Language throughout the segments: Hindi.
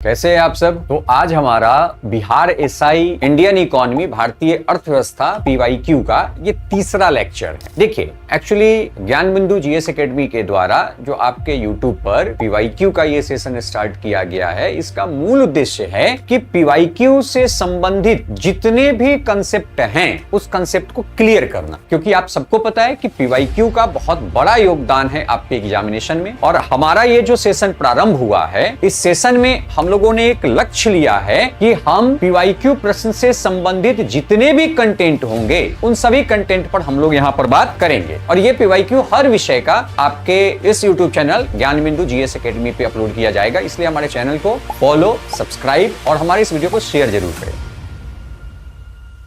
कैसे हैं आप सब। तो आज हमारा बिहार एसआई इंडियन इकोनॉमी भारतीय अर्थव्यवस्था पीवाईक्यू का ये तीसरा लेक्चर है। देखिए एक्चुअली ज्ञान बिंदु जीएस एकेडमी के द्वारा जो आपके यूट्यूब पर पीवाईक्यू का ये सेशन स्टार्ट किया गया है, इसका मूल उद्देश्य है कि पीवाईक्यू से संबंधित जितने भी कंसेप्ट हैं उस कंसेप्ट को क्लियर करना, क्योंकि आप सबको पता है कि पीवाईक्यू का बहुत बड़ा योगदान है आपके एग्जामिनेशन में। और हमारा ये जो सेशन प्रारंभ हुआ है, इस सेशन में हम लोगों ने एक लक्ष्य लिया है कि हम पीवाईक्यू प्रश्न से संबंधित जितने भी कंटेंट होंगे उन सभी कंटेंट पर हम लोग यहाँ पर बात करेंगे। और ये पीवाईक्यू हर विषय का आपके इस यूट्यूब चैनल ज्ञान बिंदु जीएस एकेडमी पे अपलोड किया जाएगा, इसलिए हमारे चैनल को फॉलो, सब्सक्राइब और हमारे इस वीडियो को शेयर जरूर करें।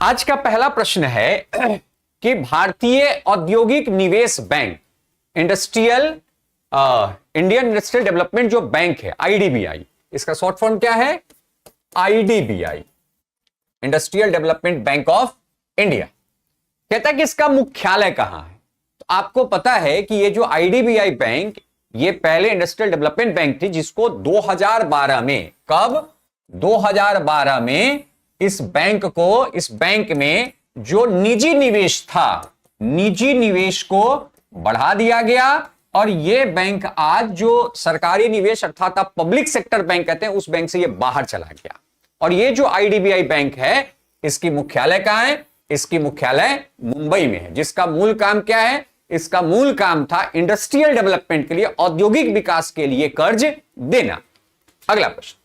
आज का पहला प्रश्न है कि भारतीय औद्योगिक निवेश बैंक इंडियन इंडस्ट्रियल डेवलपमेंट जो बैंक है आईडीबीआई, इसका शॉर्ट फॉर्म क्या है? IDBI, industrial development bank of India. कहता है कि इसका मुख्यालय कहां है। तो आपको पता है कि ये जो आईडीबीआई बैंक, ये पहले इंडस्ट्रियल डेवलपमेंट बैंक थी, जिसको 2012 में, कब? 2012 में इस बैंक में जो निजी निवेश था, निजी निवेश को बढ़ा दिया गया और ये बैंक आज जो सरकारी निवेश अर्थात आप पब्लिक सेक्टर बैंक कहते हैं, उस बैंक से ये बाहर चला गया। और ये जो आईडीबीआई बैंक है, इसकी मुख्यालय कहां है? इसकी मुख्यालय मुंबई में है। जिसका मूल काम क्या है? इसका मूल काम था इंडस्ट्रियल डेवलपमेंट के लिए, औद्योगिक विकास के लिए कर्ज देना। अगला प्रश्न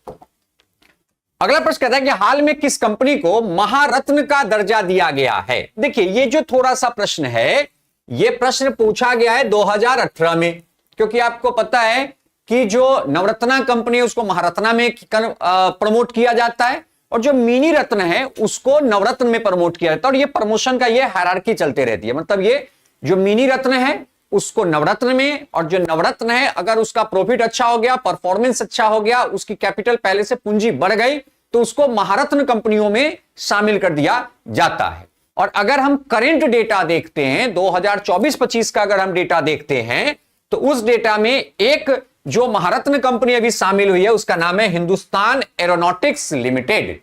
कहता है कि हाल में किस कंपनी को महारत्न का दर्जा दिया गया है? देखिए ये जो थोड़ा सा प्रश्न है, यह प्रश्न पूछा गया है 2018 में, क्योंकि आपको पता है कि जो नवरत्ना कंपनी है उसको महारत्ना में प्रमोट किया जाता है और जो मिनी रत्न है उसको नवरत्न में प्रमोट किया जाता है। और ये प्रमोशन का ये हायरार्की चलते रहती है, मतलब ये जो मिनी रत्न है उसको नवरत्न में, और जो नवरत्न है अगर उसका प्रॉफिट अच्छा हो गया, परफॉर्मेंस अच्छा हो गया, उसकी कैपिटल पहले से पूंजी बढ़ गई, तो उसको महारत्न कंपनियों में शामिल कर दिया जाता है। और अगर हम करंट डेटा देखते हैं 2024-25 का अगर हम डेटा देखते हैं, तो उस डेटा में एक जो महारत्न कंपनी अभी शामिल हुई है उसका नाम है हिंदुस्तान एरोनॉटिक्स लिमिटेड,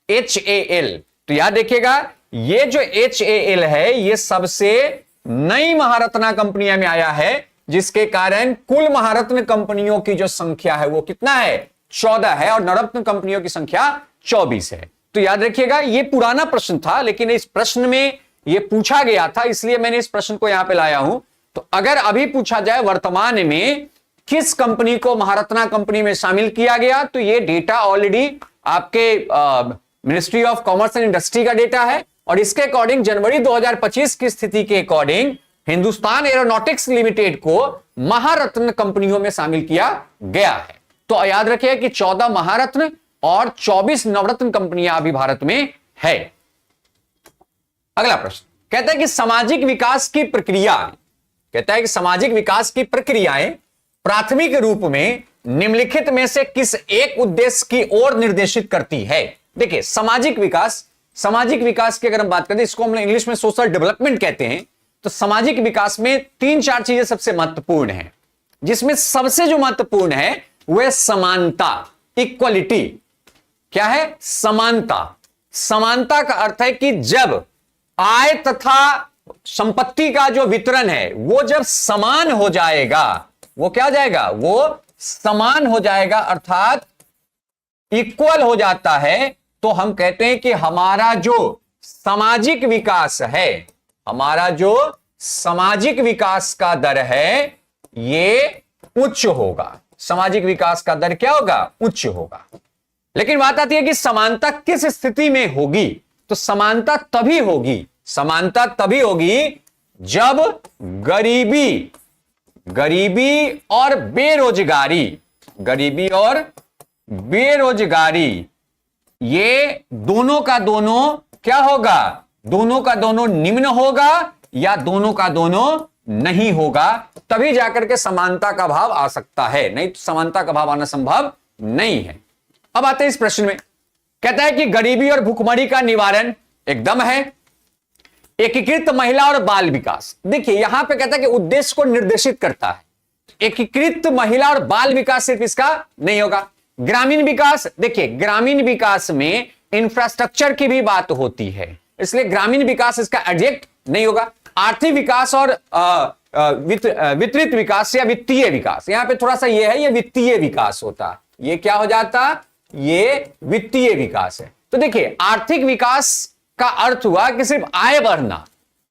HAL। तो याद देखिएगा ये जो HAL है ये सबसे नई महारत्न कंपनियों में आया है, जिसके कारण कुल महारत्न कंपनियों की जो संख्या है वो कितना है? 14 है और नवरत्न कंपनियों की संख्या 24 है। तो याद रखिएगा ये पुराना प्रश्न था, लेकिन इस प्रश्न में ये पूछा गया था, इसलिए मैंने इस प्रश्न को यहां पे लाया हूं। तो अगर अभी पूछा जाए वर्तमान में किस कंपनी को महारत्ना कंपनी में शामिल किया गया, तो ये डेटा ऑलरेडी आपके ministry of commerce and industry का डेटा है और इसके अकॉर्डिंग जनवरी 2025 की स्थिति के अकॉर्डिंग हिंदुस्तान एरोनॉटिक्स लिमिटेड को महारत्न कंपनियों में शामिल किया गया है। तो याद रखिए कि 14 महारत्न और 24 नवरत्न कंपनियां अभी भारत में है। अगला प्रश्न कहता है कि सामाजिक विकास की प्रक्रियाएं प्राथमिक रूप में निम्नलिखित में से किस एक उद्देश्य की ओर निर्देशित करती है? देखिए सामाजिक विकास की अगर हम बात करें, इसको हम इंग्लिश में सोशल डेवलपमेंट कहते हैं। तो सामाजिक विकास में 3-4 चीजें सबसे महत्वपूर्ण हैं, जिसमें सबसे जो महत्वपूर्ण है वह समानता, इक्वलिटी। क्या है? समानता। समानता का अर्थ है कि जब आय तथा संपत्ति का जो वितरण है वो जब समान हो जाएगा, वो क्या हो जाएगा? वो समान हो जाएगा, अर्थात इक्वल हो जाता है, तो हम कहते हैं कि हमारा जो सामाजिक विकास है, हमारा जो सामाजिक विकास का दर है ये उच्च होगा। सामाजिक विकास का दर क्या होगा? उच्च होगा। लेकिन बात आती है कि समानता किस स्थिति में होगी? तो समानता तभी होगी जब गरीबी और बेरोजगारी ये दोनों का दोनों क्या होगा? दोनों का दोनों निम्न होगा या दोनों का दोनों नहीं होगा, तभी जाकर के समानता का भाव आ सकता है, नहीं तो समानता का भाव आना संभव नहीं है। अब आते हैं इस प्रश्न में, कहता है कि गरीबी और भुखमरी का निवारण एकदम है। एकीकृत महिला और बाल विकास, देखिए यहां पे कहता है कि उद्देश्य को निर्देशित करता है। एकीकृत महिला और बाल विकास सिर्फ इसका नहीं होगा, ग्रामीण विकास, देखिए ग्रामीण विकास में इंफ्रास्ट्रक्चर की भी बात होती है, इसलिए ग्रामीण विकास इसका एडजेक्ट नहीं होगा। आर्थिक विकास और वितरित विकास या वित्तीय विकास, यहां पे थोड़ा सा ये है, ये वित्तीय विकास होता, ये क्या हो जाता, ये वित्तीय विकास है। तो देखिए आर्थिक विकास का अर्थ हुआ कि सिर्फ आय बढ़ना,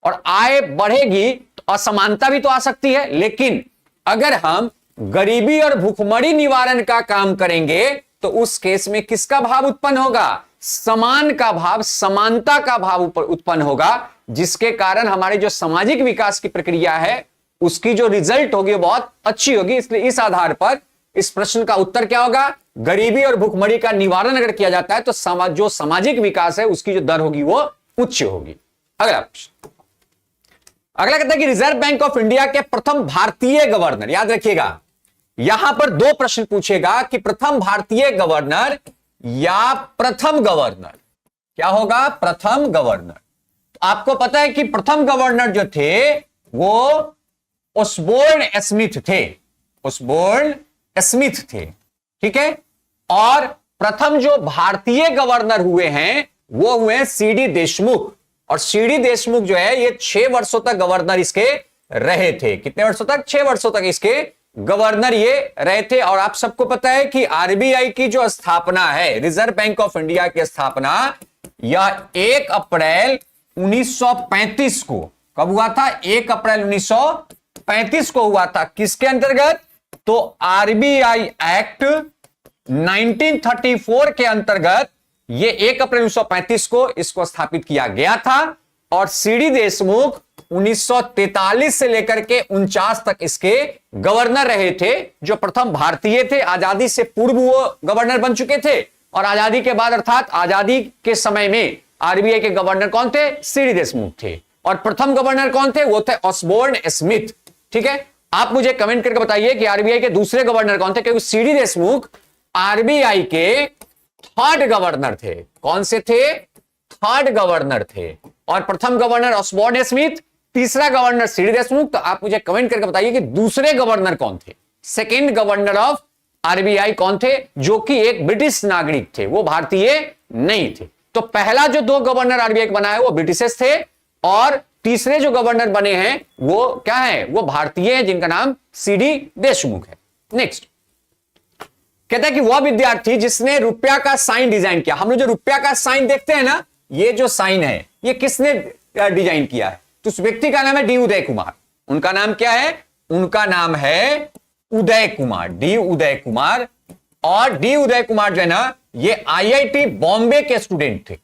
और आय बढ़ेगी तो असमानता भी तो आ सकती है, लेकिन अगर हम गरीबी और भूखमरी निवारण का काम करेंगे तो उस केस में किसका भाव उत्पन्न होगा, समान का भाव, समानता का भाव उत्पन्न होगा, जिसके कारण हमारे जो सामाजिक विकास की प्रक्रिया है उसकी जो रिजल्ट होगी वो बहुत अच्छी होगी। इसलिए इस आधार पर इस प्रश्न का उत्तर क्या होगा, गरीबी और भूखमरी का निवारण अगर किया जाता है तो जो सामाजिक विकास है उसकी जो दर होगी वो उच्च होगी। अगला प्रश्न, अगला कहता है कि रिजर्व बैंक ऑफ इंडिया के प्रथम भारतीय गवर्नर, याद रखिएगा यहां पर दो प्रश्न पूछेगा कि प्रथम भारतीय गवर्नर या प्रथम गवर्नर, क्या होगा, प्रथम गवर्नर। तो आपको पता है कि प्रथम गवर्नर जो थे वो ओसबोर्न स्मिथ थे, ओसबोर्न स्मिथ थे, ठीक है। और प्रथम जो भारतीय गवर्नर हुए हैं वो हुए सीडी देशमुख, और सीडी देशमुख जो है ये 6 वर्षों तक गवर्नर इसके रहे थे। कितने वर्षों तक, 6 वर्षों तक इसके गवर्नर ये रहे थे। और आप सबको पता है कि आरबीआई की जो स्थापना है, रिजर्व बैंक ऑफ इंडिया की स्थापना, यह 1 अप्रैल 1935 को, कब हुआ था, 1 अप्रैल 1935 को हुआ था। किसके अंतर्गत, तो आरबीआई एक्ट 1934 के अंतर्गत ये 1 अप्रैल 1935 को इसको स्थापित किया गया था। और सीडी देशमुख 1943 से लेकर के 49 तक इसके गवर्नर रहे थे, जो प्रथम भारतीय थे। आजादी से पूर्व वो गवर्नर बन चुके थे, और आजादी के बाद अर्थात आजादी के समय में आरबीआई के गवर्नर कौन थे, सीडी देशमुख थे। और प्रथम गवर्नर कौन थे, वो थे ओसबोर्न स्मिथ, ठीक है। आप मुझे कमेंट करके बताइए कि आरबीआई के दूसरे गवर्नर कौन थे, क्योंकि सीडी देशमुख आरबीआई के 3rd गवर्नर थे। कौन से थे, 3rd गवर्नर थे। और प्रथम गवर्नर ओसबोर्न स्मिथ, तीसरा गवर्नर सीडी देशमुख। तो आप मुझे कमेंट करके बताइए कि दूसरे गवर्नर कौन थे, 2nd गवर्नर ऑफ आरबीआई कौन थे, जो कि एक ब्रिटिश नागरिक थे, वो भारतीय नहीं थे। तो पहला जो 2 गवर्नर आरबीआई बना है वो ब्रिटिशर्स थे, और तीसरे जो गवर्नर बने हैं वो क्या है, वो भारतीय हैं, जिनका नाम सीडी देशमुख है। नेक्स्ट कहता है कि वह विद्यार्थी जिसने रुपया का साइन डिजाइन किया। हम लोग जो रुपया का साइन देखते हैं ना, ये जो साइन है ये किसने डिजाइन किया है, तो उस व्यक्ति का नाम है डी उदय कुमार। उनका नाम क्या है, उनका नाम है उदय कुमार, डी उदय कुमार। और डी उदय कुमार जो है ना, ये आईआईटी बॉम्बे के स्टूडेंट थे,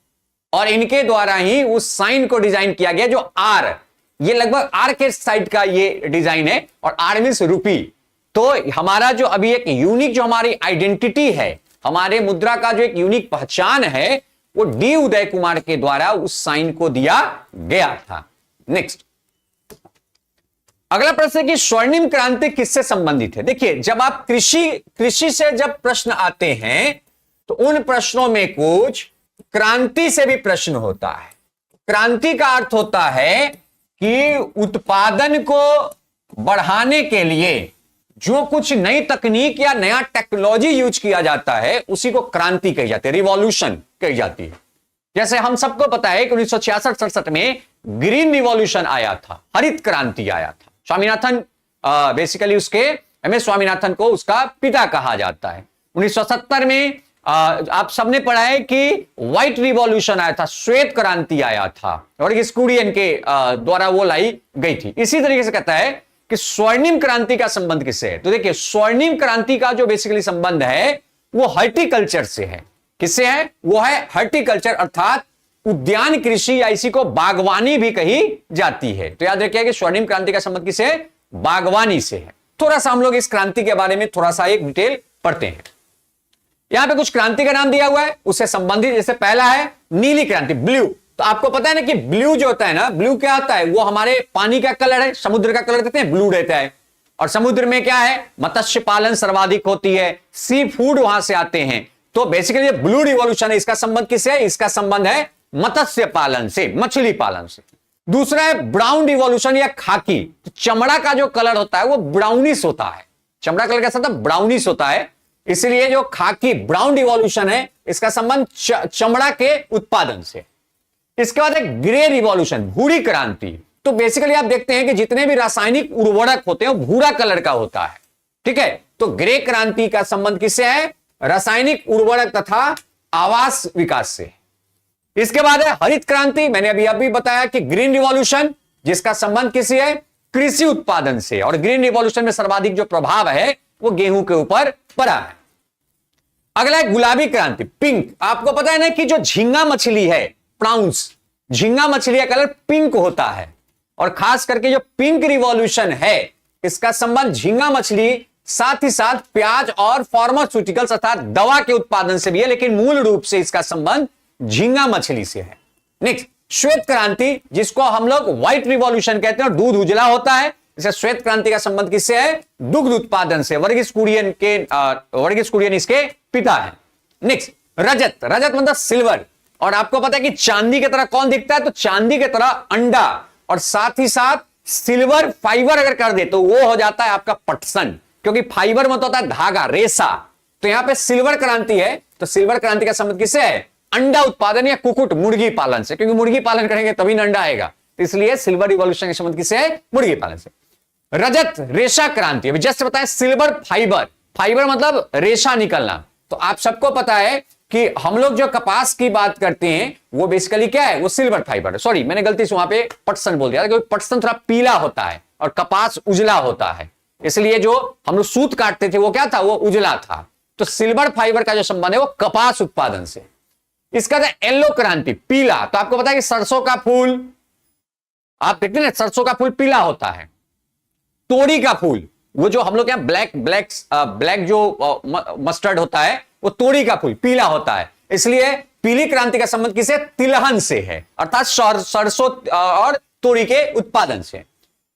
और इनके द्वारा ही उस साइन को डिजाइन किया गया, जो आर, ये लगभग आर के साइड का ये डिजाइन है, और आर मींस रूपी। तो हमारा जो अभी एक यूनिक जो हमारी आइडेंटिटी है, हमारे मुद्रा का जो एक यूनिक पहचान है, वो डी उदय कुमार के द्वारा उस साइन को दिया गया था। नेक्स्ट अगला प्रश्न है कि स्वर्णिम क्रांति किससे संबंधित है। देखिए जब आप कृषि से जब प्रश्न आते हैं तो उन प्रश्नों में कुछ क्रांति से भी प्रश्न होता है। क्रांति का अर्थ होता है कि उत्पादन को बढ़ाने के लिए जो कुछ नई तकनीक या नया टेक्नोलॉजी यूज किया जाता है उसी को क्रांति कही जाती है, रिवॉल्यूशन कही जाती है। जैसे हम सबको पता है कि 1966-67 में ग्रीन रिवॉल्यूशन आया था, हरित क्रांति आया था। स्वामीनाथन बेसिकली उसके एमएस स्वामीनाथन को उसका पिता कहा जाता है। 1970 में आप सबने पढ़ा है कि व्हाइट रिवॉल्यूशन आया था, श्वेत क्रांति आया था, और स्कूरियन के द्वारा वो लाई गई थी। इसी तरीके से कहता है कि स्वर्णिम क्रांति का संबंध किससे है। तो देखिए स्वर्णिम क्रांति का जो बेसिकली संबंध है वो हॉर्टिकल्चर से है। किससे है, वो है हॉर्टिकल्चर, अर्थात उद्यान कृषि, या इसी को बागवानी भी कही जाती है। तो याद रखिए कि स्वर्णिम क्रांति का संबंध किससे है, बागवानी से है। थोड़ा सा हम लोग इस क्रांति के बारे में थोड़ा सा एक डिटेल पढ़ते हैं। यहां पे कुछ क्रांति का नाम दिया हुआ है उससे संबंधित। जैसे पहला है नीली क्रांति, ब्लू। तो आपको पता है ना कि ब्लू जो होता है ना, ब्लू क्या होता है, वो हमारे पानी का कलर है, समुद्र का कलर कहते हैं, ब्लू रहता है। और समुद्र में क्या है, मत्स्य पालन सर्वाधिक होती है, सी फूड वहां से आते हैं। तो बेसिकली ये ब्लू रिवॉल्यूशन है, इसका संबंध किससे है, इसका संबंध है मत्स्य पालन से, मछली पालन से। दूसरा है ब्राउन रिवॉल्यूशन या खाकी। तो चमड़ा का जो कलर होता है वो ब्राउनिश होता है, चमड़ा कलर कैसा था, ब्राउनिश होता है। इसलिए जो खाकी ब्राउन रिवॉल्यूशन है इसका संबंध चमड़ा के उत्पादन से। इसके बाद एक ग्रे रिवॉल्यूशन, भूरी क्रांति। तो बेसिकली आप देखते हैं कि जितने भी रासायनिक उर्वरक होते हैं वो भूरा कलर का होता है, ठीक है। तो ग्रे क्रांति का संबंध किससे है? रासायनिक उर्वरक तथा आवास विकास से। इसके बाद है हरित क्रांति, मैंने अभी बताया कि ग्रीन रिवॉल्यूशन, जिसका संबंध किससे है? कृषि उत्पादन से। और ग्रीन रिवॉल्यूशन में सर्वाधिक जो प्रभाव है वो गेहूं के ऊपर पड़ा है। अगला है गुलाबी क्रांति, पिंक। आपको पता है ना कि जो झींगा मछली है, प्राउंस, झींगा मछली का कलर पिंक होता है। और खास करके जो पिंक रिवॉल्यूशन है इसका संबंध झींगा मछली, साथ ही साथ प्याज और फार्मास्यूटिकल्स अर्थात दवा के उत्पादन से भी है, लेकिन मूल रूप से इसका संबंध झींगा मछली से है। नेक्स्ट श्वेत क्रांति, जिसको हम लोग व्हाइट रिवॉल्यूशन कहते हैं, और दूध उजला होता है। इसे श्वेत क्रांति का संबंध किससे है? दुग्ध उत्पादन से। वर्गीस कुरियन इसके पिता है। नेक्स्ट रजत, रजत मतलब सिल्वर। और आपको पता है कि चांदी की तरह कौन दिखता है? तो चांदी की तरह अंडा, और साथ ही साथ सिल्वर फाइबर अगर कर दे तो वो हो जाता है आपका पटसन, क्योंकि फाइबर मतलब होता है धागा, रेशा। तो यहां पे सिल्वर क्रांति है, तो सिल्वर क्रांति का संबंध किससे है? अंडा उत्पादन या कुकुट, मुर्गी पालन से, क्योंकि मुर्गी पालन करेंगे तभी अंडा आएगा। तो इसलिए सिल्वर रिवॉल्यूशन का संबंध किससे है? मुर्गी पालन से। रजत रेशा क्रांति, अभी जस्ट बताया सिल्वर फाइबर, फाइबर मतलब रेशा निकलना। तो आप सबको पता है कि हम लोग जो कपास की बात करते हैं वो बेसिकली क्या है? वो सिल्वर फाइबर है। सॉरी, मैंने गलती से वहां पे पटसन बोल दिया, क्योंकि पटसन थोड़ा पीला होता है और कपास उजला होता है, इसलिए जो हम लोग सूत काटते थे वो क्या था? वो उजला था। तो सिल्वर फाइबर का जो संबंध है वो कपास उत्पादन से। इसका था येलो क्रांति, पीला। तो आपको पता है कि सरसों का फूल, आप देखते हैं ना, सरसों का फूल पीला होता है। तोड़ी का फूल, वो जो हम लोग क्या ब्लैक जो मस्टर्ड होता है, वो तोड़ी का फूल पीला होता है। इसलिए पीली क्रांति का संबंध किसे? तिलहन से है, अर्थात सरसों और तोड़ी के उत्पादन से।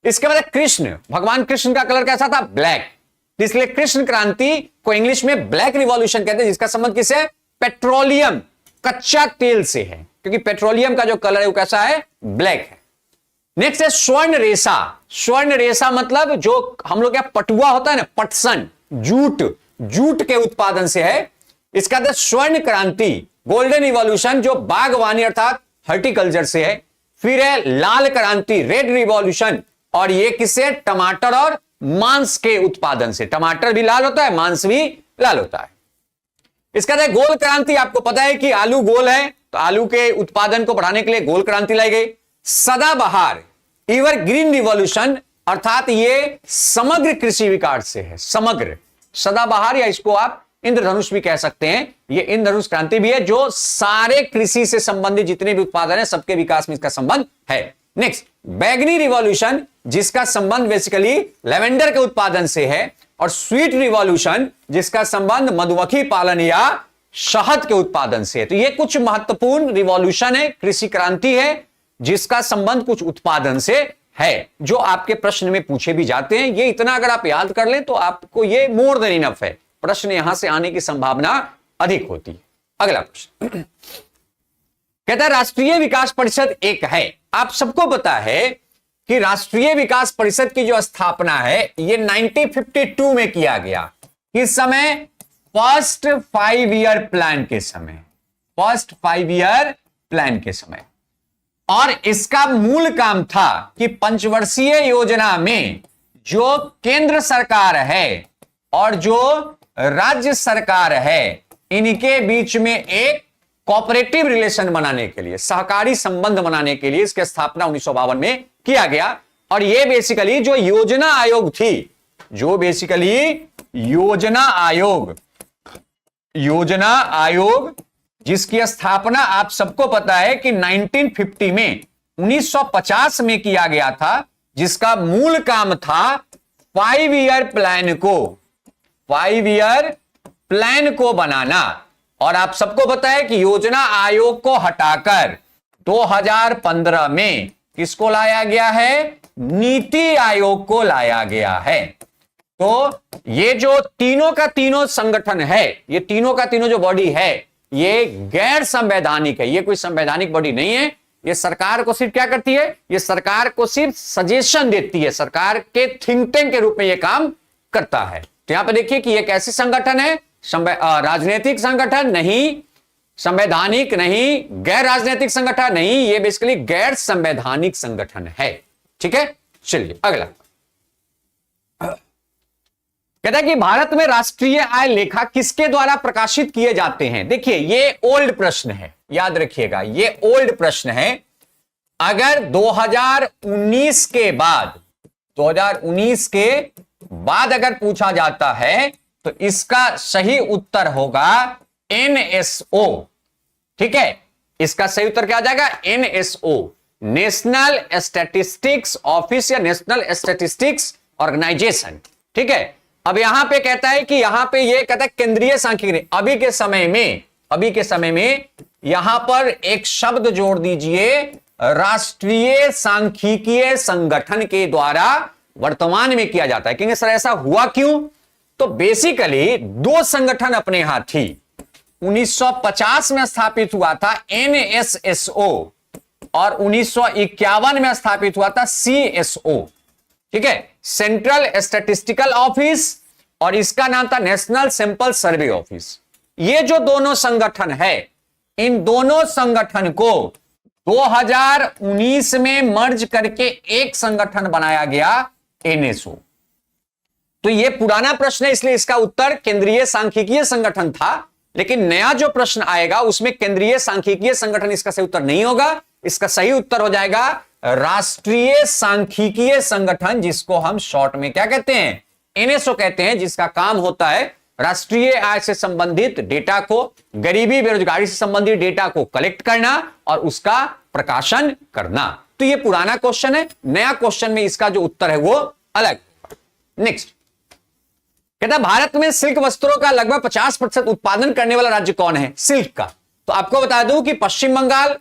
इसके बाद कृष्ण, भगवान कृष्ण का कलर कैसा था? ब्लैक। इसलिए कृष्ण क्रांति को इंग्लिश में ब्लैक रिवॉल्यूशन कहते हैं, जिसका संबंध किसे है? पेट्रोलियम, कच्चा तेल से है, क्योंकि पेट्रोलियम का जो कलर है वो कैसा है? ब्लैक है। नेक्स्ट है स्वर्ण रेशा। स्वर्ण रेशा मतलब जो हम लोग क्या पटुआ होता है ना, पटसन, जूट के उत्पादन से है। इसका था स्वर्ण क्रांति, गोल्डन रिवॉल्यूशन, जो बागवानी अर्थात हॉर्टिकल्चर से है। फिर है लाल क्रांति, रेड रिवॉल्यूशन, और ये किससे? टमाटर और मांस के उत्पादन से। टमाटर भी लाल होता है, मांस भी लाल होता है। इसका था गोल क्रांति, आपको पता है कि आलू गोल है, तो आलू के उत्पादन को बढ़ाने के लिए गोल क्रांति लाई गई। सदाबहार, एवरग्रीन रिवॉल्यूशन, अर्थात ये समग्र कृषि विकास से है, समग्र सदाबहार, या इसको आप इंद्रधनुष भी कह सकते हैं। ये इंद्रधनुष क्रांति भी है, जो सारे कृषि से संबंधित जितने भी उत्पादन है सबके विकास में इसका संबंध है। नेक्स्ट बैगनी रिवॉल्यूशन, जिसका संबंध बेसिकली लेवेंडर के उत्पादन से है। और स्वीट रिवॉल्यूशन, जिसका संबंध मधुमक्खी पालन या शहद के उत्पादन से है। तो ये कुछ महत्वपूर्ण रिवॉल्यूशन है, कृषि क्रांति है, जिसका संबंध कुछ उत्पादन से है, जो आपके प्रश्न में पूछे भी जाते हैं। ये इतना अगर आप याद कर लें तो आपको ये मोर देन इनफ है, प्रश्न यहां से आने की संभावना अधिक होती है। अगला प्रश्न कहता है राष्ट्रीय विकास परिषद एक है। आप सबको पता है कि राष्ट्रीय विकास परिषद की जो स्थापना है ये 1952 में किया गया। किस समय? फर्स्ट 5 ईयर प्लान के समय, फर्स्ट 5 ईयर प्लान के समय। और इसका मूल काम था कि पंचवर्षीय योजना में जो केंद्र सरकार है और जो राज्य सरकार है, इनके बीच में एक कोऑपरेटिव रिलेशन बनाने के लिए, सहकारी संबंध बनाने के लिए इसकी स्थापना 1952 में किया गया। और ये बेसिकली जो योजना आयोग थी, जो बेसिकली योजना आयोग जिसकी स्थापना आप सबको पता है कि 1950 में 1950 में किया गया था, जिसका मूल काम था 5 ईयर प्लान को बनाना। और आप सबको पता है कि योजना आयोग को हटाकर 2015 में किसको लाया गया है? नीति आयोग को लाया गया है। तो ये जो तीनों का तीनों संगठन है, ये तीनों का तीनों जो बॉडी है, ये गैर संवैधानिक है, ये कोई संवैधानिक बॉडी नहीं है। ये सरकार को सिर्फ क्या करती है? ये सरकार को सिर्फ सजेशन देती है, सरकार के थिंक टैंक के रूप में ये काम करता है। तो यहां पर देखिए कि ये कैसे संगठन है? राजनीतिक संगठन नहीं, संवैधानिक नहीं, गैर राजनीतिक संगठन नहीं, ये बेसिकली गैर संवैधानिक संगठन है। ठीक है, चलिए अगला। कहता है कि भारत में राष्ट्रीय आय लेखा किसके द्वारा प्रकाशित किए जाते हैं। देखिए ये ओल्ड प्रश्न है, याद रखिएगा ये ओल्ड प्रश्न है। अगर 2019 के बाद अगर पूछा जाता है तो इसका सही उत्तर होगा एनएसओ। ठीक है, इसका सही उत्तर क्या आ जाएगा, एनएसओ, नेशनल स्टैटिस्टिक्स ऑफिस या नेशनल स्टैटिस्टिक्स ऑर्गेनाइजेशन। ठीक है, अब यहां पे कहता है कि यहां पे ये कहता है केंद्रीय सांख्यिकी। अभी के समय में यहां पर एक शब्द जोड़ दीजिए, राष्ट्रीय सांख्यिकीय संगठन के द्वारा वर्तमान में किया जाता है। क्योंकि सर ऐसा हुआ क्यों, तो बेसिकली दो संगठन अपने यहां थी। 1950 में स्थापित हुआ था एनएसएसओ और 1951 में स्थापित हुआ था सीएसओ। ठीक है, सेंट्रल स्टैटिस्टिकल ऑफिस, और इसका नाम था नेशनल सैंपल सर्वे ऑफिस। ये जो दोनों संगठन है, इन दोनों संगठन को 2019 में मर्ज करके एक संगठन बनाया गया, एनएसओ। तो ये पुराना प्रश्न है, इसलिए इसका उत्तर केंद्रीय सांख्यिकीय संगठन था। लेकिन नया जो प्रश्न आएगा उसमें केंद्रीय सांख्यिकीय संगठन इसका सही उत्तर नहीं होगा। इसका सही उत्तर हो जाएगा राष्ट्रीय सांख्यिकीय संगठन, जिसको हम शॉर्ट में क्या कहते हैं, एनएसओ कहते हैं, जिसका काम होता है राष्ट्रीय आय से संबंधित डेटा को, गरीबी बेरोजगारी से संबंधित डेटा को कलेक्ट करना और उसका प्रकाशन करना। तो ये पुराना क्वेश्चन है, नया क्वेश्चन में इसका जो उत्तर है वो अलग। नेक्स्ट कहता है भारत में सिल्क वस्त्रों का लगभग 50% उत्पादन करने वाला राज्य कौन है, सिल्क का। तो आपको बता दूं कि पश्चिम बंगाल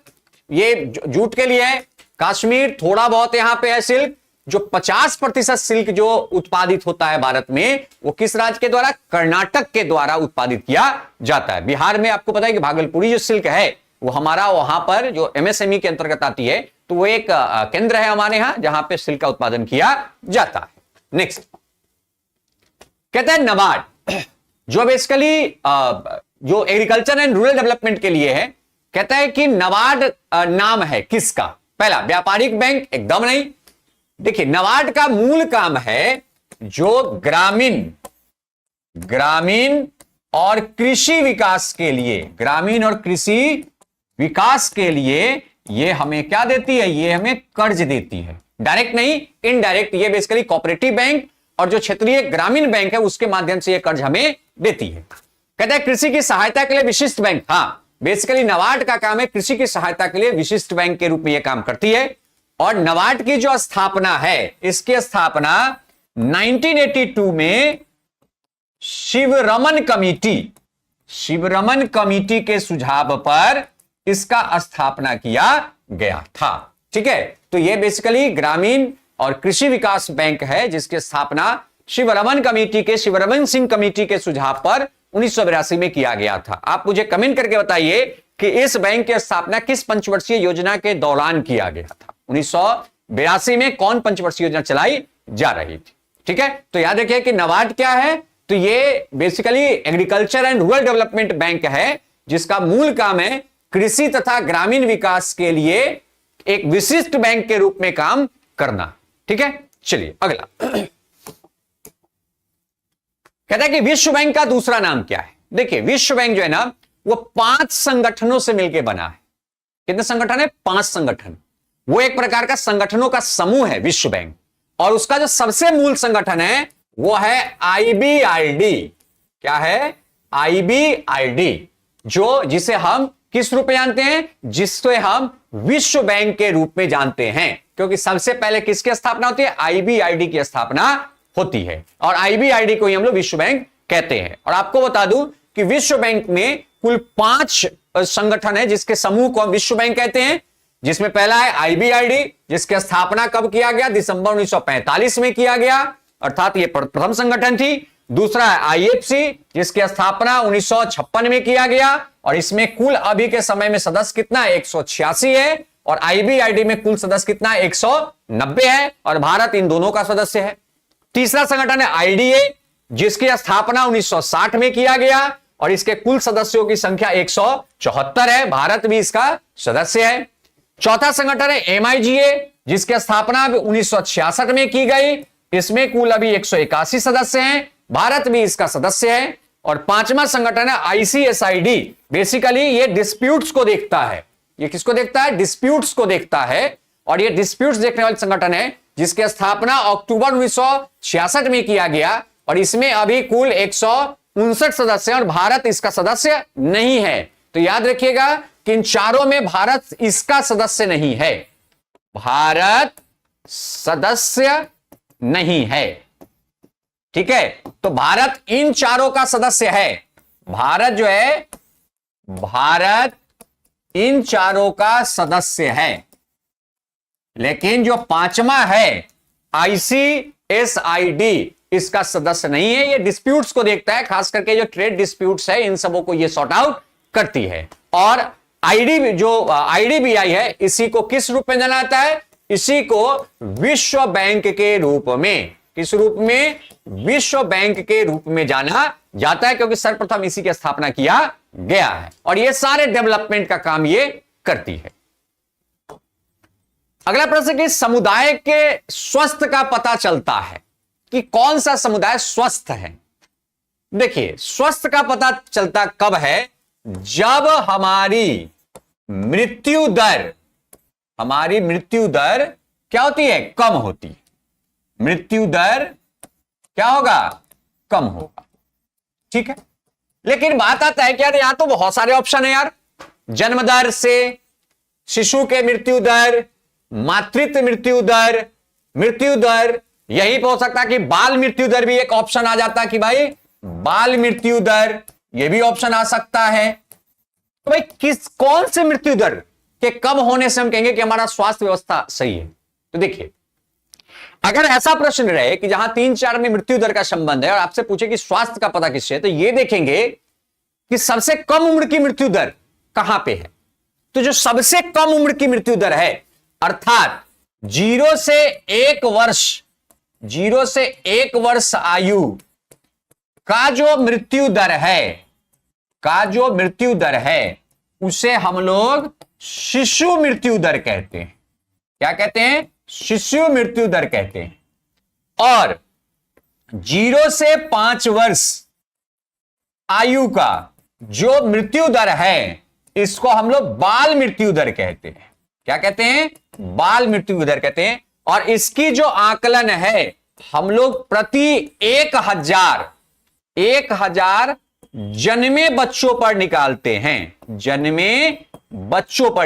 ये जूट के लिए है, कश्मीर थोड़ा बहुत यहां पे है सिल्क। जो 50% सिल्क जो उत्पादित होता है भारत में, वो किस राज्य के द्वारा, कर्नाटक के द्वारा उत्पादित किया जाता है। बिहार में आपको पता है कि भागलपुरी जो सिल्क है वो हमारा वहां पर जो एमएसएमई के अंतर्गत आती है, तो वो एक केंद्र है हमारे यहां जहां पे सिल्क का उत्पादन किया जाता है। नेक्स्ट कहता है नबार्ड, जो बेसिकली जो एग्रीकल्चर एंड रूरल डेवलपमेंट के लिए है। कहता है कि नबार्ड नाम है किसका, पहला व्यापारिक बैंक, एकदम नहीं। देखिए नबार्ड का मूल काम है जो ग्रामीण और कृषि विकास के लिए, ग्रामीण और कृषि विकास के लिए ये हमें क्या देती है, ये हमें कर्ज देती है। डायरेक्ट नहीं, इनडायरेक्ट। ये बेसिकली कोऑपरेटिव बैंक और जो क्षेत्रीय ग्रामीण बैंक है उसके माध्यम से ये कर्ज हमें देती है। कहता है कृषि की सहायता के लिए विशिष्ट बैंक, हाँ बेसिकली नबार्ड का काम है कृषि की सहायता के लिए विशिष्ट बैंक के रूप में यह काम करती है। और नबार्ड की जो स्थापना है, इसकी स्थापना 1982 में शिवरमन कमेटी के सुझाव पर इसका स्थापना किया गया था। ठीक है, तो यह बेसिकली ग्रामीण और कृषि विकास बैंक है जिसकी स्थापना शिवरमन सिंह कमेटी के सुझाव पर 1982 में किया गया था। आप मुझे कमेंट करके बताइए कि इस बैंक की स्थापना किस पंचवर्षीय योजना के दौरान किया गया था। 1982 में कौन पंचवर्षीय योजना चलाई जा रही थी। ठीक है, तो याद रखिए कि नबार्ड क्या है, तो ये basically agriculture and rural development bank है जिसका मूल काम है कृषि तथा ग्रामीण विकास के लिए एक विशिष्ट बैंक के रूप में काम करना। ठीक है, चलिए अगला। कहता है कि विश्व बैंक का दूसरा नाम क्या है। देखिए विश्व बैंक जो है ना वो 5 संगठनों से मिलकर बना है। कितने संगठन है, 5 संगठन। वो एक प्रकार का संगठनों का समूह है विश्व बैंक, और उसका जो सबसे मूल संगठन है वो है आईबीआईडी। क्या है, आईबीआईडी, जिसे हम किस रूप में जानते हैं, जिससे हम विश्व बैंक के रूप में जानते हैं। क्योंकि सबसे पहले किसकी स्थापना होती है, आईबीआईडी की स्थापना होती है, और आईबीआईडी को ही हम लोग विश्व बैंक कहते हैं। और आपको बता दूं कि विश्व बैंक में कुल 5 संगठन है जिसके समूह को हम विश्व बैंक कहते हैं। जिसमें पहला है आईबीआईडी, जिसकी स्थापना कब किया गया, दिसंबर 1945 में किया गया, अर्थात यह प्रथम संगठन थी। दूसरा है आईएफसी, जिसकी स्थापना 1956 में किया गया, और इसमें कुल अभी के समय में सदस्य कितना है, 186 है। और आईबीआईडी में कुल सदस्य कितना है, 190 है, और भारत इन दोनों का सदस्य है। तीसरा संगठन है आईडीए, जिसकी स्थापना 1960 में किया गया और इसके कुल सदस्यों की संख्या 174 है। भारत भी इसका सदस्य है। चौथा संगठन है MIGA, जिसकी स्थापना 1966 में की गई। इसमें कुल अभी 181 सदस्य हैं। भारत भी इसका सदस्य है। और पांचवा संगठन है ICSID। बेसिकली ये डिस्प्यूट्स को देखता है। ये किसको देखता है? डिस्प्यूट्स को देखता है। और ये डिस्प्यूट्स देखने वाले संगठन है जिसकी स्थापना अक्टूबर 1966 में किया गया और इसमें अभी कुल 159 सदस्य हैं और भारत इसका सदस्य नहीं है। तो याद रखिएगा कि इन चारों में भारत इसका सदस्य नहीं है। भारत सदस्य नहीं है। ठीक है, तो भारत इन चारों का सदस्य है। भारत जो है, भारत इन चारों का सदस्य है। लेकिन जो पांचवा है ICSID, इसका सदस्य नहीं है। ये डिस्प्यूट्स को देखता है, खास करके जो ट्रेड डिस्प्यूट्स है इन सबों को ये सॉर्ट आउट करती है। और IDBI है, इसी को किस रूप में जाना जाता है? इसी को विश्व बैंक के रूप में, किस रूप में? विश्व बैंक के रूप में जाना जाता है, क्योंकि सर्वप्रथम इसी की स्थापना किया गया है और ये सारे डेवलपमेंट का काम ये करती है। अगला प्रश्न कि समुदाय के स्वस्थ का पता चलता है कि कौन सा समुदाय स्वस्थ है। देखिए, स्वस्थ का पता चलता कब है? जब हमारी मृत्यु दर क्या होती है? कम होती है। मृत्यु दर क्या होगा? कम होगा। ठीक है, लेकिन बात आता है कि यार यहां तो बहुत सारे ऑप्शन है यार। जन्म दर से शिशु के मृत्यु दर, मातृत्व मृत्यु दर, यही हो सकता है कि बाल मृत्यु दर भी एक ऑप्शन आ जाता है कि भाई बाल मृत्यु दर, यह भी ऑप्शन आ सकता है। तो भाई कौन से मृत्यु दर के कम होने से हम कहेंगे कि हमारा स्वास्थ्य व्यवस्था सही है? तो देखिए, अगर ऐसा प्रश्न रहे कि जहां 3-4 में मृत्यु दर का संबंध है और आपसे पूछे कि स्वास्थ्य का पता किससे है, तो ये देखेंगे कि सबसे कम उम्र की मृत्यु दर कहां पे है। तो जो सबसे कम उम्र की मृत्यु दर है, अर्थात 0 से 1 वर्ष आयु का जो मृत्यु दर है, उसे हम लोग शिशु मृत्यु दर कहते हैं। क्या कहते हैं? शिशु मृत्यु दर कहते हैं। और 0 से 5 वर्ष आयु का जो मृत्यु दर है, इसको हम लोग बाल मृत्यु दर कहते हैं। क्या कहते हैं? बाल मृत्यु दर कहते हैं। और इसकी जो आकलन है, हम लोग प्रति 1000 जन्मे बच्चों पर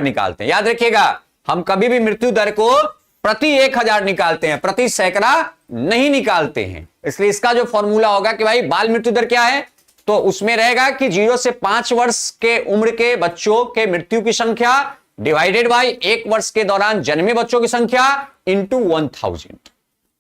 निकालते हैं। याद रखिएगा, हम कभी भी मृत्यु दर को प्रति 1000 निकालते हैं, प्रति सैकड़ा नहीं निकालते हैं। इसलिए इसका जो फॉर्मूला होगा कि भाई बाल मृत्यु दर क्या है, तो उसमें रहेगा कि 0 से 5 वर्ष के उम्र के बच्चों के मृत्यु की संख्या डिवाइडेड बाय 1 वर्ष के दौरान जन्मे बच्चों की संख्या इंटू 1000।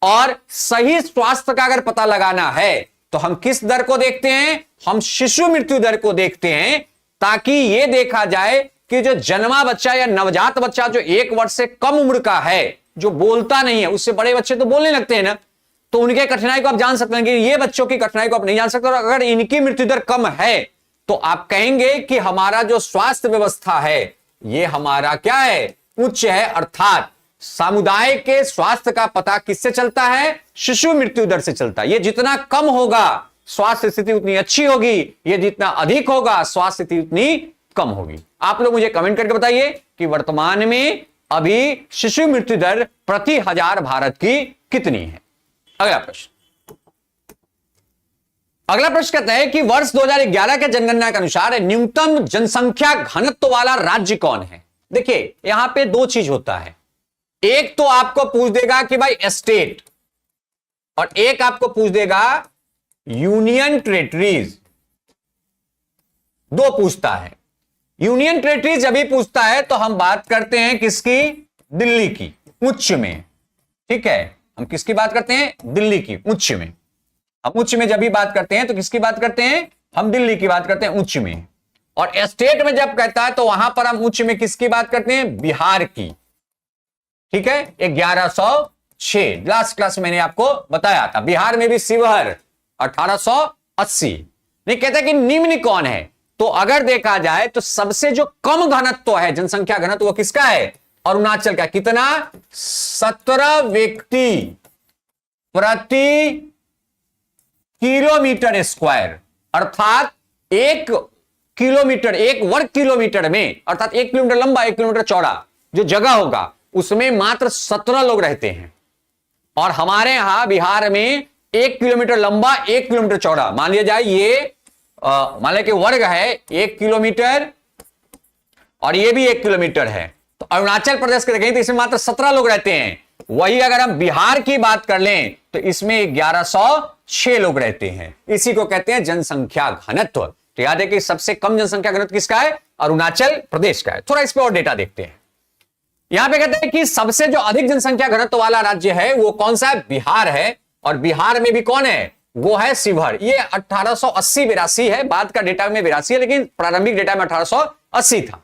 और सही स्वास्थ्य का अगर पता लगाना है तो हम किस दर को देखते हैं? हम शिशु मृत्यु दर को देखते हैं, ताकि यह देखा जाए कि जो जन्मा बच्चा या नवजात बच्चा जो 1 वर्ष से कम उम्र का है, जो बोलता नहीं है, उससे बड़े बच्चे तो बोलने लगते हैं ना, तो उनके कठिनाई को आप जान सकते हैं कि ये बच्चों की कठिनाई को आप नहीं जान सकते। और अगर इनकी मृत्यु दर कम है तो आप कहेंगे कि हमारा जो स्वास्थ्य व्यवस्था है ये हमारा क्या है? उच्च है। अर्थात समुदाय के स्वास्थ्य का पता किससे चलता है? शिशु मृत्यु दर से चलता है। ये जितना कम होगा स्वास्थ्य स्थिति उतनी अच्छी होगी, ये जितना अधिक होगा स्वास्थ्य स्थिति उतनी कम होगी। आप लोग मुझे कमेंट करके बताइए कि वर्तमान में अभी शिशु मृत्यु दर प्रति 1000 भारत की कितनी है। अगला प्रश्न कहता है कि वर्ष 2011 के जनगणना के अनुसार न्यूनतम जनसंख्या घनत्व वाला राज्य कौन है। देखिए, यहां पे 2 चीज होता है। एक तो आपको पूछ देगा कि भाई स्टेट, और एक आपको पूछ देगा यूनियन टेरिटरीज। 2 पूछता है। यूनियन टेरिटरीज जब भी पूछता है तो हम बात करते हैं किसकी? दिल्ली की, उच्च में। ठीक है, हम किसकी बात करते हैं? दिल्ली की, उच्च में। हम उच्च में जब भी बात करते हैं तो किसकी बात करते हैं? हम दिल्ली की बात करते हैं, उच्च में। और स्टेट में जब कहता है तो वहां पर हम उच्च में किसकी बात करते हैं? बिहार की। ठीक है, 1106 लास्ट क्लास मैंने आपको बताया था। बिहार में भी शिवहर 1880। नहीं कहते कि निम्न कौन है, तो अगर देखा जाए तो सबसे जो कम घनत्व है, जनसंख्या घनत्व, वो किसका है? अरुणाचल का। कितना? 17 व्यक्ति प्रति किलोमीटर स्क्वायर, अर्थात 1 किलोमीटर, 1 वर्ग किलोमीटर में, अर्थात 1 किलोमीटर लंबा 1 किलोमीटर चौड़ा जो जगह होगा उसमें मात्र 17 लोग रहते हैं। और हमारे यहां बिहार में 1 किलोमीटर लंबा 1 किलोमीटर चौड़ा, मान लिया जाए ये मान लिया कि वर्ग है 1 किलोमीटर और ये भी 1 किलोमीटर है, तो अरुणाचल प्रदेश के देखें तो इसमें मात्र 17 लोग रहते हैं। वही अगर हम बिहार की बात कर लें तो इसमें 1106 लोग रहते हैं। इसी को कहते हैं जनसंख्या घनत्व। तो याद है कि सबसे कम जनसंख्या घनत्व किसका है? अरुणाचल प्रदेश का है। थोड़ा इस पर और डेटा देखते हैं। यहां पे कहते हैं कि सबसे जो अधिक जनसंख्या घनत्व वाला राज्य है वो कौन सा है? बिहार है। और बिहार में भी कौन है? वो है शिवहर। ये 1880-82 है, बाद का डेटा में 82 है, लेकिन प्रारंभिक डेटा में 1880 था।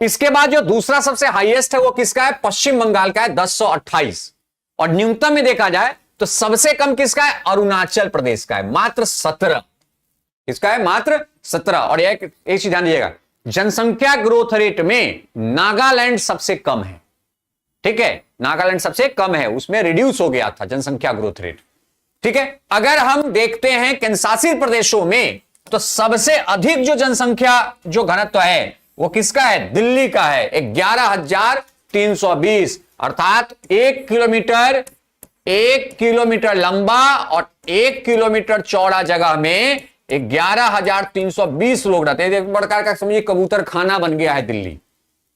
इसके बाद जो दूसरा सबसे हाईएस्ट है वो किसका है? पश्चिम बंगाल का है, 1028। और न्यूनतम में देखा जाए तो सबसे कम किसका है? अरुणाचल प्रदेश का है, मात्र 17। किसका है? मात्र 17। और एक चीज ध्यान दीजिएगा, जनसंख्या ग्रोथ रेट में नागालैंड सबसे कम है। ठीक है, नागालैंड सबसे कम है, उसमें रिड्यूस हो गया था जनसंख्या ग्रोथ रेट। ठीक है, अगर हम देखते हैं केंद्रशासित प्रदेशों में तो सबसे अधिक जो जनसंख्या जो घनत्व है वो किसका है? दिल्ली का है, 11,320, अर्थात 1 किलोमीटर लंबा और 1 किलोमीटर चौड़ा जगह में 11,320 लोग रहते हैं। एक प्रकार का समझिए कबूतर खाना बन गया है दिल्ली।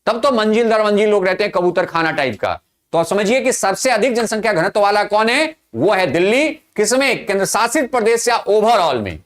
तब तो मंजिल दर मंजिल लोग रहते हैं, कबूतर खाना टाइप का। तो समझिए कि सबसे अधिक जनसंख्या घनत्व वाला कौन है? वो है दिल्ली। किसमें? केंद्र शासित प्रदेश या ओवरऑल में।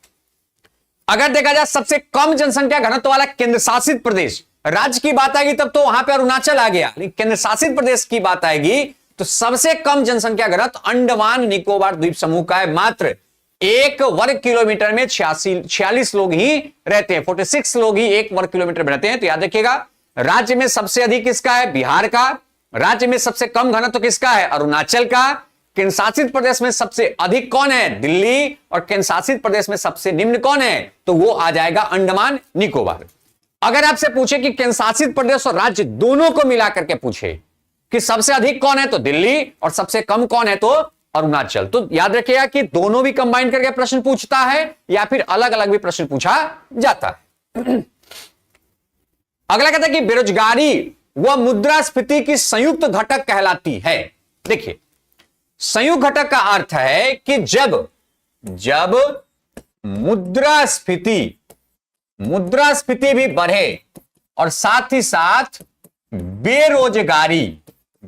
अगर देखा जाए सबसे कम जनसंख्या घनत्व वाला केंद्र शासित प्रदेश, राज्य की बात आएगी तब तो वहां पे अरुणाचल आ गया, लेकिन केंद्र शासित प्रदेश की बात आएगी तो सबसे कम जनसंख्या घनत्व अंडमान निकोबार द्वीप समूह का है। मात्र 1 वर्ग किलोमीटर में 46 लोग ही रहते हैं, 46 लोग ही 1 वर्ग किलोमीटर में रहते हैं। तो याद रखिएगा, राज्य में सबसे अधिक किसका है? बिहार का। राज्य में सबसे कम घनत्व किसका है? अरुणाचल का। केंद्र शासित प्रदेश में सबसे अधिक कौन है? दिल्ली। और केंद्र शासित प्रदेश में सबसे निम्न कौन है? तो वो आ जाएगा अंडमान निकोबार। अगर आपसे पूछे कि केंद्र शासित प्रदेश और राज्य दोनों को मिलाकर के पूछे कि सबसे अधिक कौन है, तो दिल्ली, और सबसे कम कौन है, तो अरुणाचल। तो याद रखिएगा कि दोनों भी कंबाइन करके प्रश्न पूछता है या फिर अलग अलग भी प्रश्न पूछा जाता है। अगला कहता है कि बेरोजगारी व मुद्रास्फीति की संयुक्त घटक कहलाती है। देखिए, संयुक्त घटक का अर्थ है कि जब मुद्रास्फीति भी बढ़े और साथ ही साथ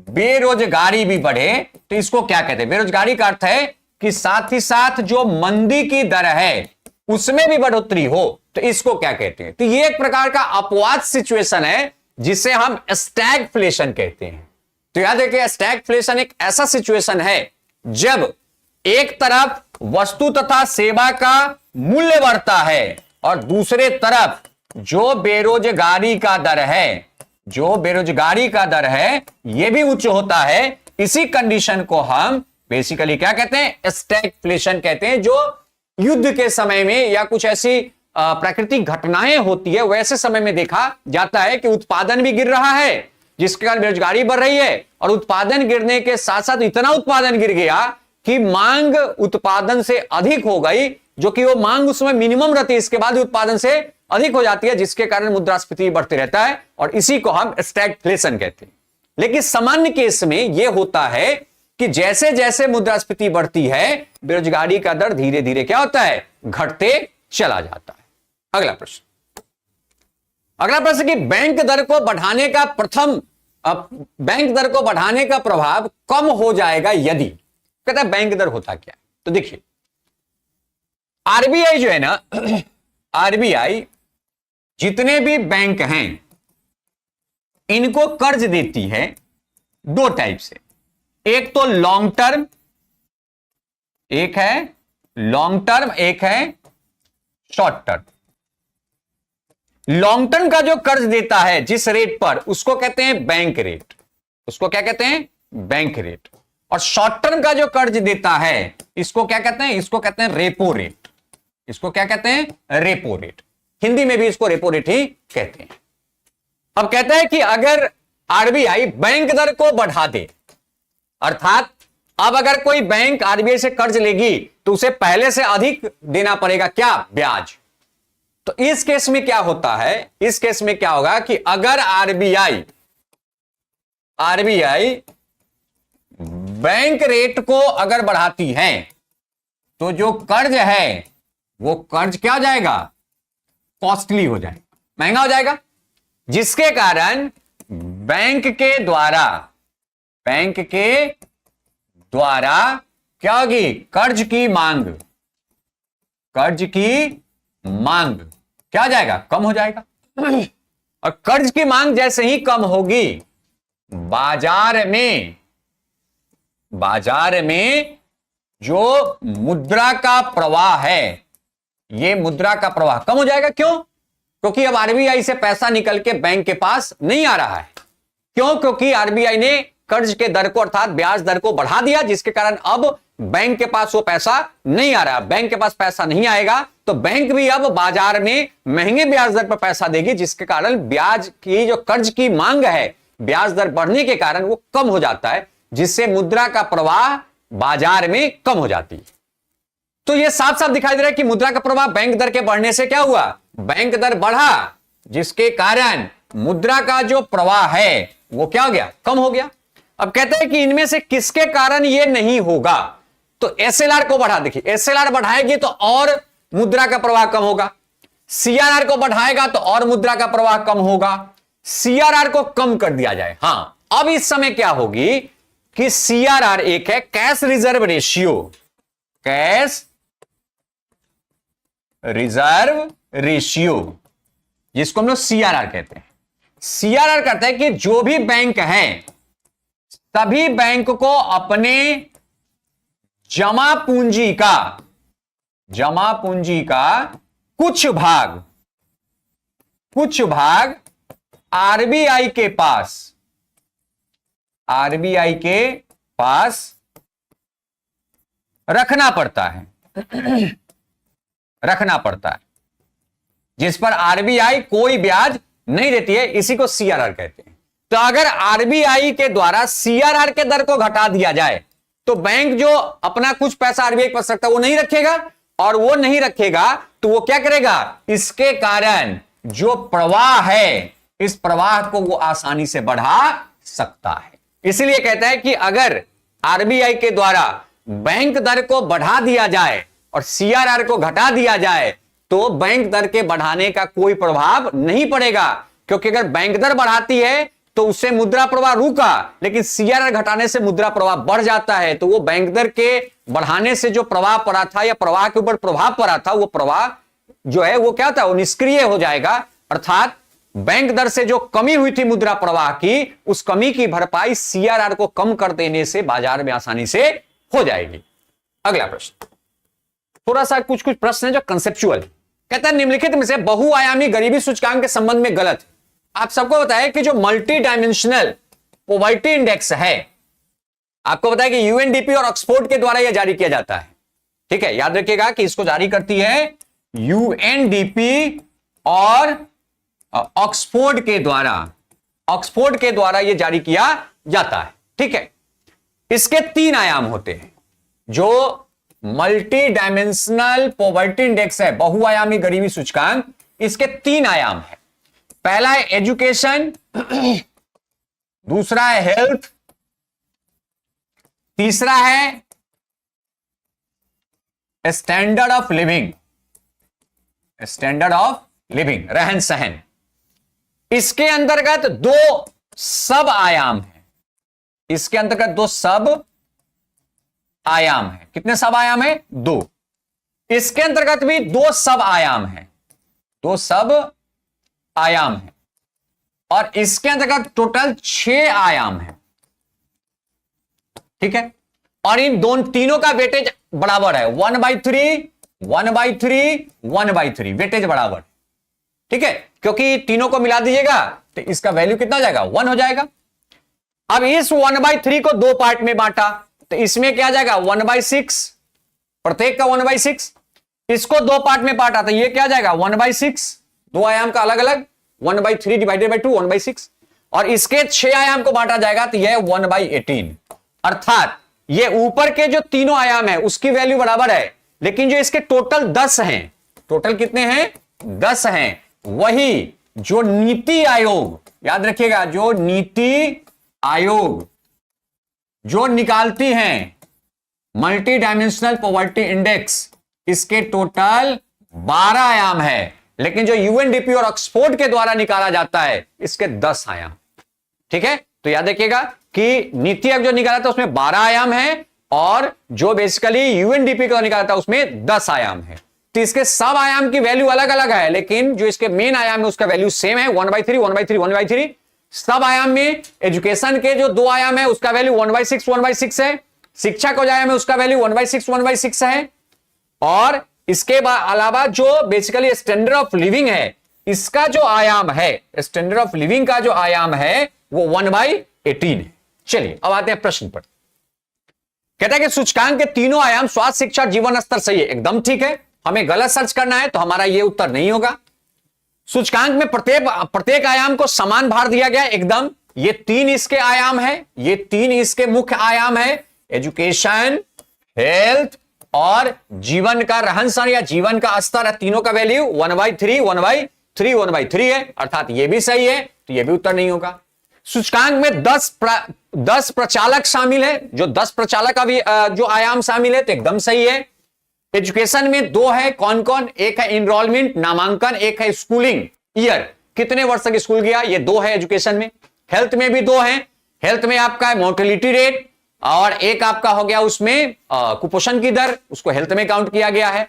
बेरोजगारी भी बढ़े, तो इसको क्या कहते हैं? बेरोजगारी का अर्थ है कि साथ ही साथ जो मंदी की दर है उसमें भी बढ़ोतरी हो, तो इसको क्या कहते हैं? तो ये एक प्रकार का अपवाद सिचुएशन है जिसे हम स्टैगफ्लेशन कहते हैं। तो याद रखिए, स्टैगफ्लेशन एक ऐसा सिचुएशन है जब एक तरफ वस्तु तथा सेवा का मूल्य बढ़ता है और दूसरे तरफ जो बेरोजगारी का दर है यह भी उच्च होता है। इसी कंडीशन को हम बेसिकली क्या कहते हैं? स्टैगफ्लेशन कहते हैं। जो युद्ध के समय में या कुछ ऐसी प्राकृतिक घटनाएं होती है वैसे समय में देखा जाता है कि उत्पादन भी गिर रहा है जिसके कारण बेरोजगारी बढ़ रही है, और उत्पादन गिरने के साथ साथ इतना उत्पादन गिर गया कि मांग उत्पादन से अधिक हो गई, जो कि वो मांग उसमें मिनिमम रहती है, इसके बाद उत्पादन से अधिक हो जाती है, जिसके कारण मुद्रास्फीति बढ़ते रहता है, और इसी को हम स्टैगफ्लेशन कहते हैं। लेकिन सामान्य केस में यह होता है कि जैसे जैसे मुद्रास्फीति बढ़ती है बेरोजगारी का दर धीरे धीरे क्या होता है? घटते चला जाता है। अगला प्रश्न कि बैंक दर को बढ़ाने का प्रभाव कम हो जाएगा यदि। कहता है बैंक दर होता क्या है? तो देखिए, आरबीआई जो है ना, आरबीआई जितने भी बैंक हैं इनको कर्ज देती है 2 टाइप से। एक तो लॉन्ग टर्म, एक है शॉर्ट टर्म। लॉन्ग टर्म का जो कर्ज देता है जिस रेट पर, उसको कहते हैं बैंक रेट। उसको क्या कहते हैं? Bank rate. और शॉर्ट टर्म का जो कर्ज देता है इसको क्या कहते हैं? इसको कहते हैं रेपो रेट। इसको क्या कहते हैं? Repo rate. हिंदी में भी इसको रेपो रेट ही कहते हैं। अब कहता है कि अगर आरबीआई बैंक दर को बढ़ा दे, अर्थात अब अगर कोई बैंक आरबीआई से कर्ज लेगी तो उसे पहले से अधिक देना पड़ेगा, क्या? ब्याज। तो इस केस में क्या होता है? इस केस में क्या होगा कि अगर आरबीआई बैंक रेट को अगर बढ़ाती है तो जो कर्ज है वो कर्ज क्या हो जाएगा? कॉस्टली हो जाएगा, महंगा हो जाएगा, जिसके कारण बैंक के द्वारा क्या होगी? कर्ज की मांग क्या हो जाएगा? कम हो जाएगा। और कर्ज की मांग जैसे ही कम होगी, बाजार में जो मुद्रा का प्रवाह है, ये मुद्रा का प्रवाह कम हो जाएगा। क्यों? क्योंकि अब आरबीआई से पैसा निकल के बैंक के पास नहीं आ रहा है। क्यों? क्योंकि आरबीआई ने कर्ज के दर को अर्थात ब्याज दर को बढ़ा दिया, जिसके कारण अब बैंक के पास वो पैसा नहीं आ रहा। बैंक के पास पैसा नहीं आएगा तो बैंक भी अब बाजार में महंगे ब्याज दर पर पैसा देगी, जिसके कारण ब्याज की जो कर्ज की मांग है, ब्याज दर बढ़ने के कारण वो कम हो जाता है, जिससे मुद्रा का प्रवाह बाजार में कम हो जाती है। तो ये साफ साफ दिखाई दे रहा है कि मुद्रा का प्रवाह बैंक दर के बढ़ने से क्या हुआ? बैंक दर बढ़ा, जिसके कारण मुद्रा का जो प्रवाह है वो क्या हो गया? कम हो गया। अब कहते हैं कि इनमें से किसके कारण ये नहीं होगा? तो एसएलआर को बढ़ा। देखिए, एसएलआर बढ़ाएगी तो और मुद्रा का प्रवाह कम होगा, सीआरआर को बढ़ाएगा तो और मुद्रा का प्रवाह कम होगा। सीआरआर को कम कर दिया जाए। हां, अब इस समय क्या होगी कि सीआरआर एक है कैश रिजर्व रेशियो, जिसको हम लोग सीआरआर कहते हैं। सीआरआर कहता है कि जो भी बैंक हैं सभी बैंक को अपने जमा पूंजी का कुछ भाग आरबीआई के पास रखना पड़ता है जिस पर आरबीआई कोई ब्याज नहीं देती है। इसी को सीआरआर कहते हैं। तो अगर आरबीआई के द्वारा सीआरआर के दर को घटा दिया जाए तो बैंक जो अपना कुछ पैसा आरबीआई पर सकता है वो नहीं रखेगा, और वो नहीं रखेगा तो वो क्या करेगा? इसके कारण जो प्रवाह है, इस प्रवाह को वो आसानी से बढ़ा सकता है। इसलिए कहता है कि अगर आरबीआई के द्वारा बैंक दर को बढ़ा दिया जाए और सीआरआर को घटा दिया जाए तो बैंक दर के बढ़ाने का कोई प्रभाव नहीं पड़ेगा, क्योंकि अगर बैंक दर बढ़ाती है तो उससे मुद्रा प्रवाह रुका, लेकिन सीआरआर घटाने से मुद्रा प्रवाह बढ़ जाता है। तो वो बैंक दर के बढ़ाने से जो प्रवाह पड़ा था या प्रवाह के ऊपर प्रभाव पड़ा था, वो प्रवाह जो है वो क्या था? वो निष्क्रिय हो जाएगा। अर्थात बैंक दर से जो कमी हुई थी मुद्रा प्रवाह की, उस कमी की भरपाई सीआरआर को कम कर देने से बाजार में आसानी से हो जाएगी। अगला प्रश्न, थोड़ा सा कुछ प्रश्न है जो कंसेप्चुअल। कहता है निम्नलिखित में से बहुआयामी गरीबी सूचकांक के संबंध में गलत। आप सबको बताया कि जो मल्टी डायमेंशनल पॉवर्टी इंडेक्स है, आपको बताया कि यूएनडीपी और ऑक्सफोर्ड के द्वारा यह जारी किया जाता है। ठीक है, याद रखिएगा कि इसको जारी करती है यूएनडीपी और ऑक्सफोर्ड के द्वारा यह जारी किया जाता है। ठीक है, इसके 3 आयाम होते हैं। जो मल्टी डायमेंशनल पॉवर्टी इंडेक्स है, बहुआयामी गरीबी सूचकांक, इसके 3 आयाम है। पहला है एजुकेशन, दूसरा है हेल्थ, तीसरा है स्टैंडर्ड ऑफ लिविंग, रहन सहन। इसके अंतर्गत 2 सब आयाम है। इसके अंतर्गत 2 सब आयाम है। कितने सब आयाम है? 2। इसके अंतर्गत भी 2 सब आयाम है। 2 सब आयाम है, और इसके अंतर्गत टोटल 6 आयाम है। ठीक है, और इन तीनों का वेटेज बराबर है, 1/3, 1/3, 1/3, वेटेज बराबर। ठीक है, क्योंकि तीनों को मिला दीजिएगा तो इसका वैल्यू कितना हो जाएगा? 1 हो जाएगा। अब इस 1/3 को 2 पार्ट में बांटा, तो इसमें क्या आ जाएगा 1/6, प्रत्येक का 1/6। इसको दो पार्ट में पार्ट आता है, ये क्या आ जाएगा 1/6, दो आयाम का अलग अलग, 1/3 डिवाइडेड बाई 2 1/6। और इसके 6 आयाम को बांटा जाएगा तो यह 1/18। अर्थात ये ऊपर के जो तीनों आयाम है उसकी वैल्यू बराबर है, लेकिन जो इसके टोटल 10 हैं, टोटल कितने हैं 10 हैं, वही जो नीति आयोग, याद रखिएगा, जो नीति आयोग जो निकालती हैं मल्टी डायमेंशनल पॉवर्टी इंडेक्स, इसके टोटल 12 आयाम है, लेकिन जो यूएनडीपी और ऑक्सफोर्ड के द्वारा निकाला जाता है इसके 10 आयाम। ठीक है, तो याद रखिएगा कि नीति आयोग जो निकाला था उसमें 12 आयाम है, और जो बेसिकली यूएनडीपी का निकाला था उसमें 10 आयाम है। तो इसके सब आयाम की वैल्यू अलग अलग है, लेकिन जो इसके मेन आयाम है उसका वैल्यू सेम है, 1/3 1/3 1/3। सब आयाम में एजुकेशन के जो 2 आयाम है उसका वैल्यू 1/6 1/6 है, शिक्षा को आयाम है उसका वैल्यू 1/6 1/6 है, और इसके अलावा जो बेसिकली स्टैंडर्ड ऑफ लिविंग है इसका जो आयाम है, स्टैंडर्ड ऑफ लिविंग का जो आयाम है वो 1/18 है। चलिए अब आते हैं प्रश्न पर। कहता है कि सूचकांक के तीनों आयाम स्वास्थ्य, शिक्षा, जीवन स्तर सही है, एकदम ठीक है। हमें गलत सर्च करना है तो हमारा यह उत्तर नहीं होगा। सूचकांक में प्रत्येक आयाम को समान भार दिया गया, एकदम। ये 3 इसके आयाम है, ये 3 इसके मुख्य आयाम है, एजुकेशन, हेल्थ और जीवन का रहन सहन या जीवन का स्तर है, तीनों का वैल्यू 1/3 1/3 1/3 है, अर्थात ये भी सही है, तो ये भी उत्तर नहीं होगा। सूचकांक में 10 प्रचालक शामिल है, जो 10 प्रचालक अभी जो आयाम शामिल है तो एकदम सही है। एजुकेशन में 2 है, कौन कौन, एक है इनरोलमेंट नामांकन, एक है स्कूलिंग ईयर, कितने वर्ष तक स्कूल गया, ये 2 है एजुकेशन में। हेल्थ में भी 2 है, हेल्थ में आपका है मोर्टेलिटी रेट, और एक आपका हो गया उसमें कुपोषण की दर, उसको हेल्थ में काउंट किया गया है।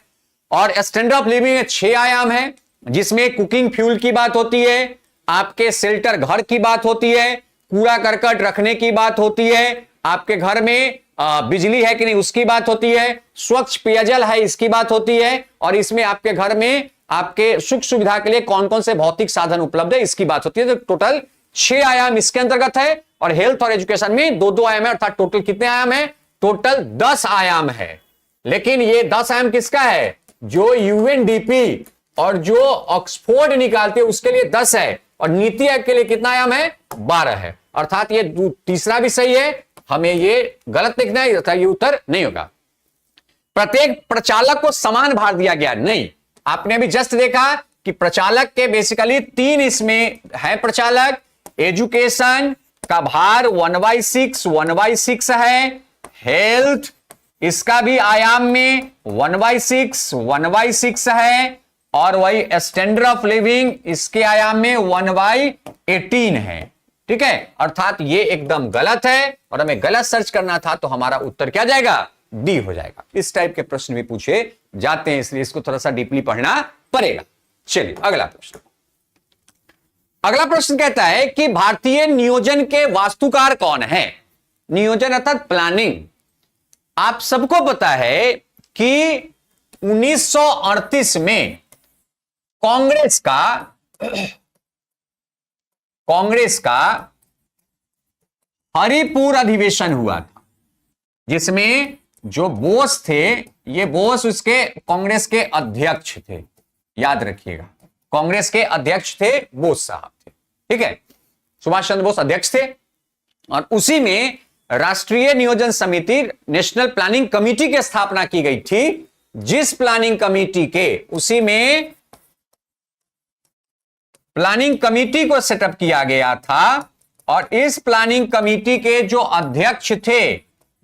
और स्टैंडर्ड ऑफ लिविंग में 6 आयाम है, जिसमें कुकिंग फ्यूल की बात होती है, आपके शेल्टर घर की बात होती है, कूड़ा करकट रखने की बात होती है, आपके घर में बिजली है कि नहीं उसकी बात होती है, स्वच्छ पेयजल है इसकी बात होती है, और इसमें आपके घर में आपके सुख सुविधा के लिए कौन कौन से भौतिक साधन उपलब्ध है इसकी बात होती है। तो टोटल 6 आयाम इसके अंतर्गत है, और हेल्थ और एजुकेशन में 2-2 आयाम है, अर्थात टोटल कितने आयाम है, टोटल 10 आयाम है। लेकिन ये 10 आयाम किसका है, जो यूएनडीपी और जो ऑक्सफोर्ड निकालते हैं उसके लिए 10 है, और नीति आयोग के लिए कितना आयाम है 12 है, अर्थात ये तीसरा भी सही है, हमें ये गलत लिखना है, ये उत्तर नहीं होगा। प्रत्येक प्रचालक को समान भार दिया गया, नहीं, आपने अभी जस्ट देखा कि प्रचालक के बेसिकली 3 इसमें है प्रचालक, एजुकेशन का भार 1/6 1/6 है, हेल्थ इसका भी आयाम में 1/6 1/6 है, और वही स्टैंडर्ड ऑफ लिविंग इसके आयाम में 1/18 है। ठीक है, अर्थात ये एकदम गलत है, और हमें गलत सर्च करना था तो हमारा उत्तर क्या जाएगा, डी हो जाएगा। इस टाइप के प्रश्न भी पूछे जाते हैं, इसलिए इसको थोड़ा सा डीपली पढ़ना पड़ेगा। चलिए अगला प्रश्न। अगला प्रश्न कहता है कि भारतीय नियोजन के वास्तुकार कौन है। नियोजन अर्थात प्लानिंग। आप सबको पता है कि 1938 में कांग्रेस का हरिपुर अधिवेशन हुआ था, जिसमें जो बोस थे, ये बोस उसके कांग्रेस के अध्यक्ष थे, याद रखिएगा, कांग्रेस के अध्यक्ष थे बोस साहब थे। ठीक है, सुभाष चंद्र बोस अध्यक्ष थे, और उसी में राष्ट्रीय नियोजन समिति, नेशनल प्लानिंग कमेटी की स्थापना की गई थी, जिस प्लानिंग कमेटी के, उसी में प्लानिंग कमेटी को सेटअप किया गया था, और इस प्लानिंग कमेटी के जो अध्यक्ष थे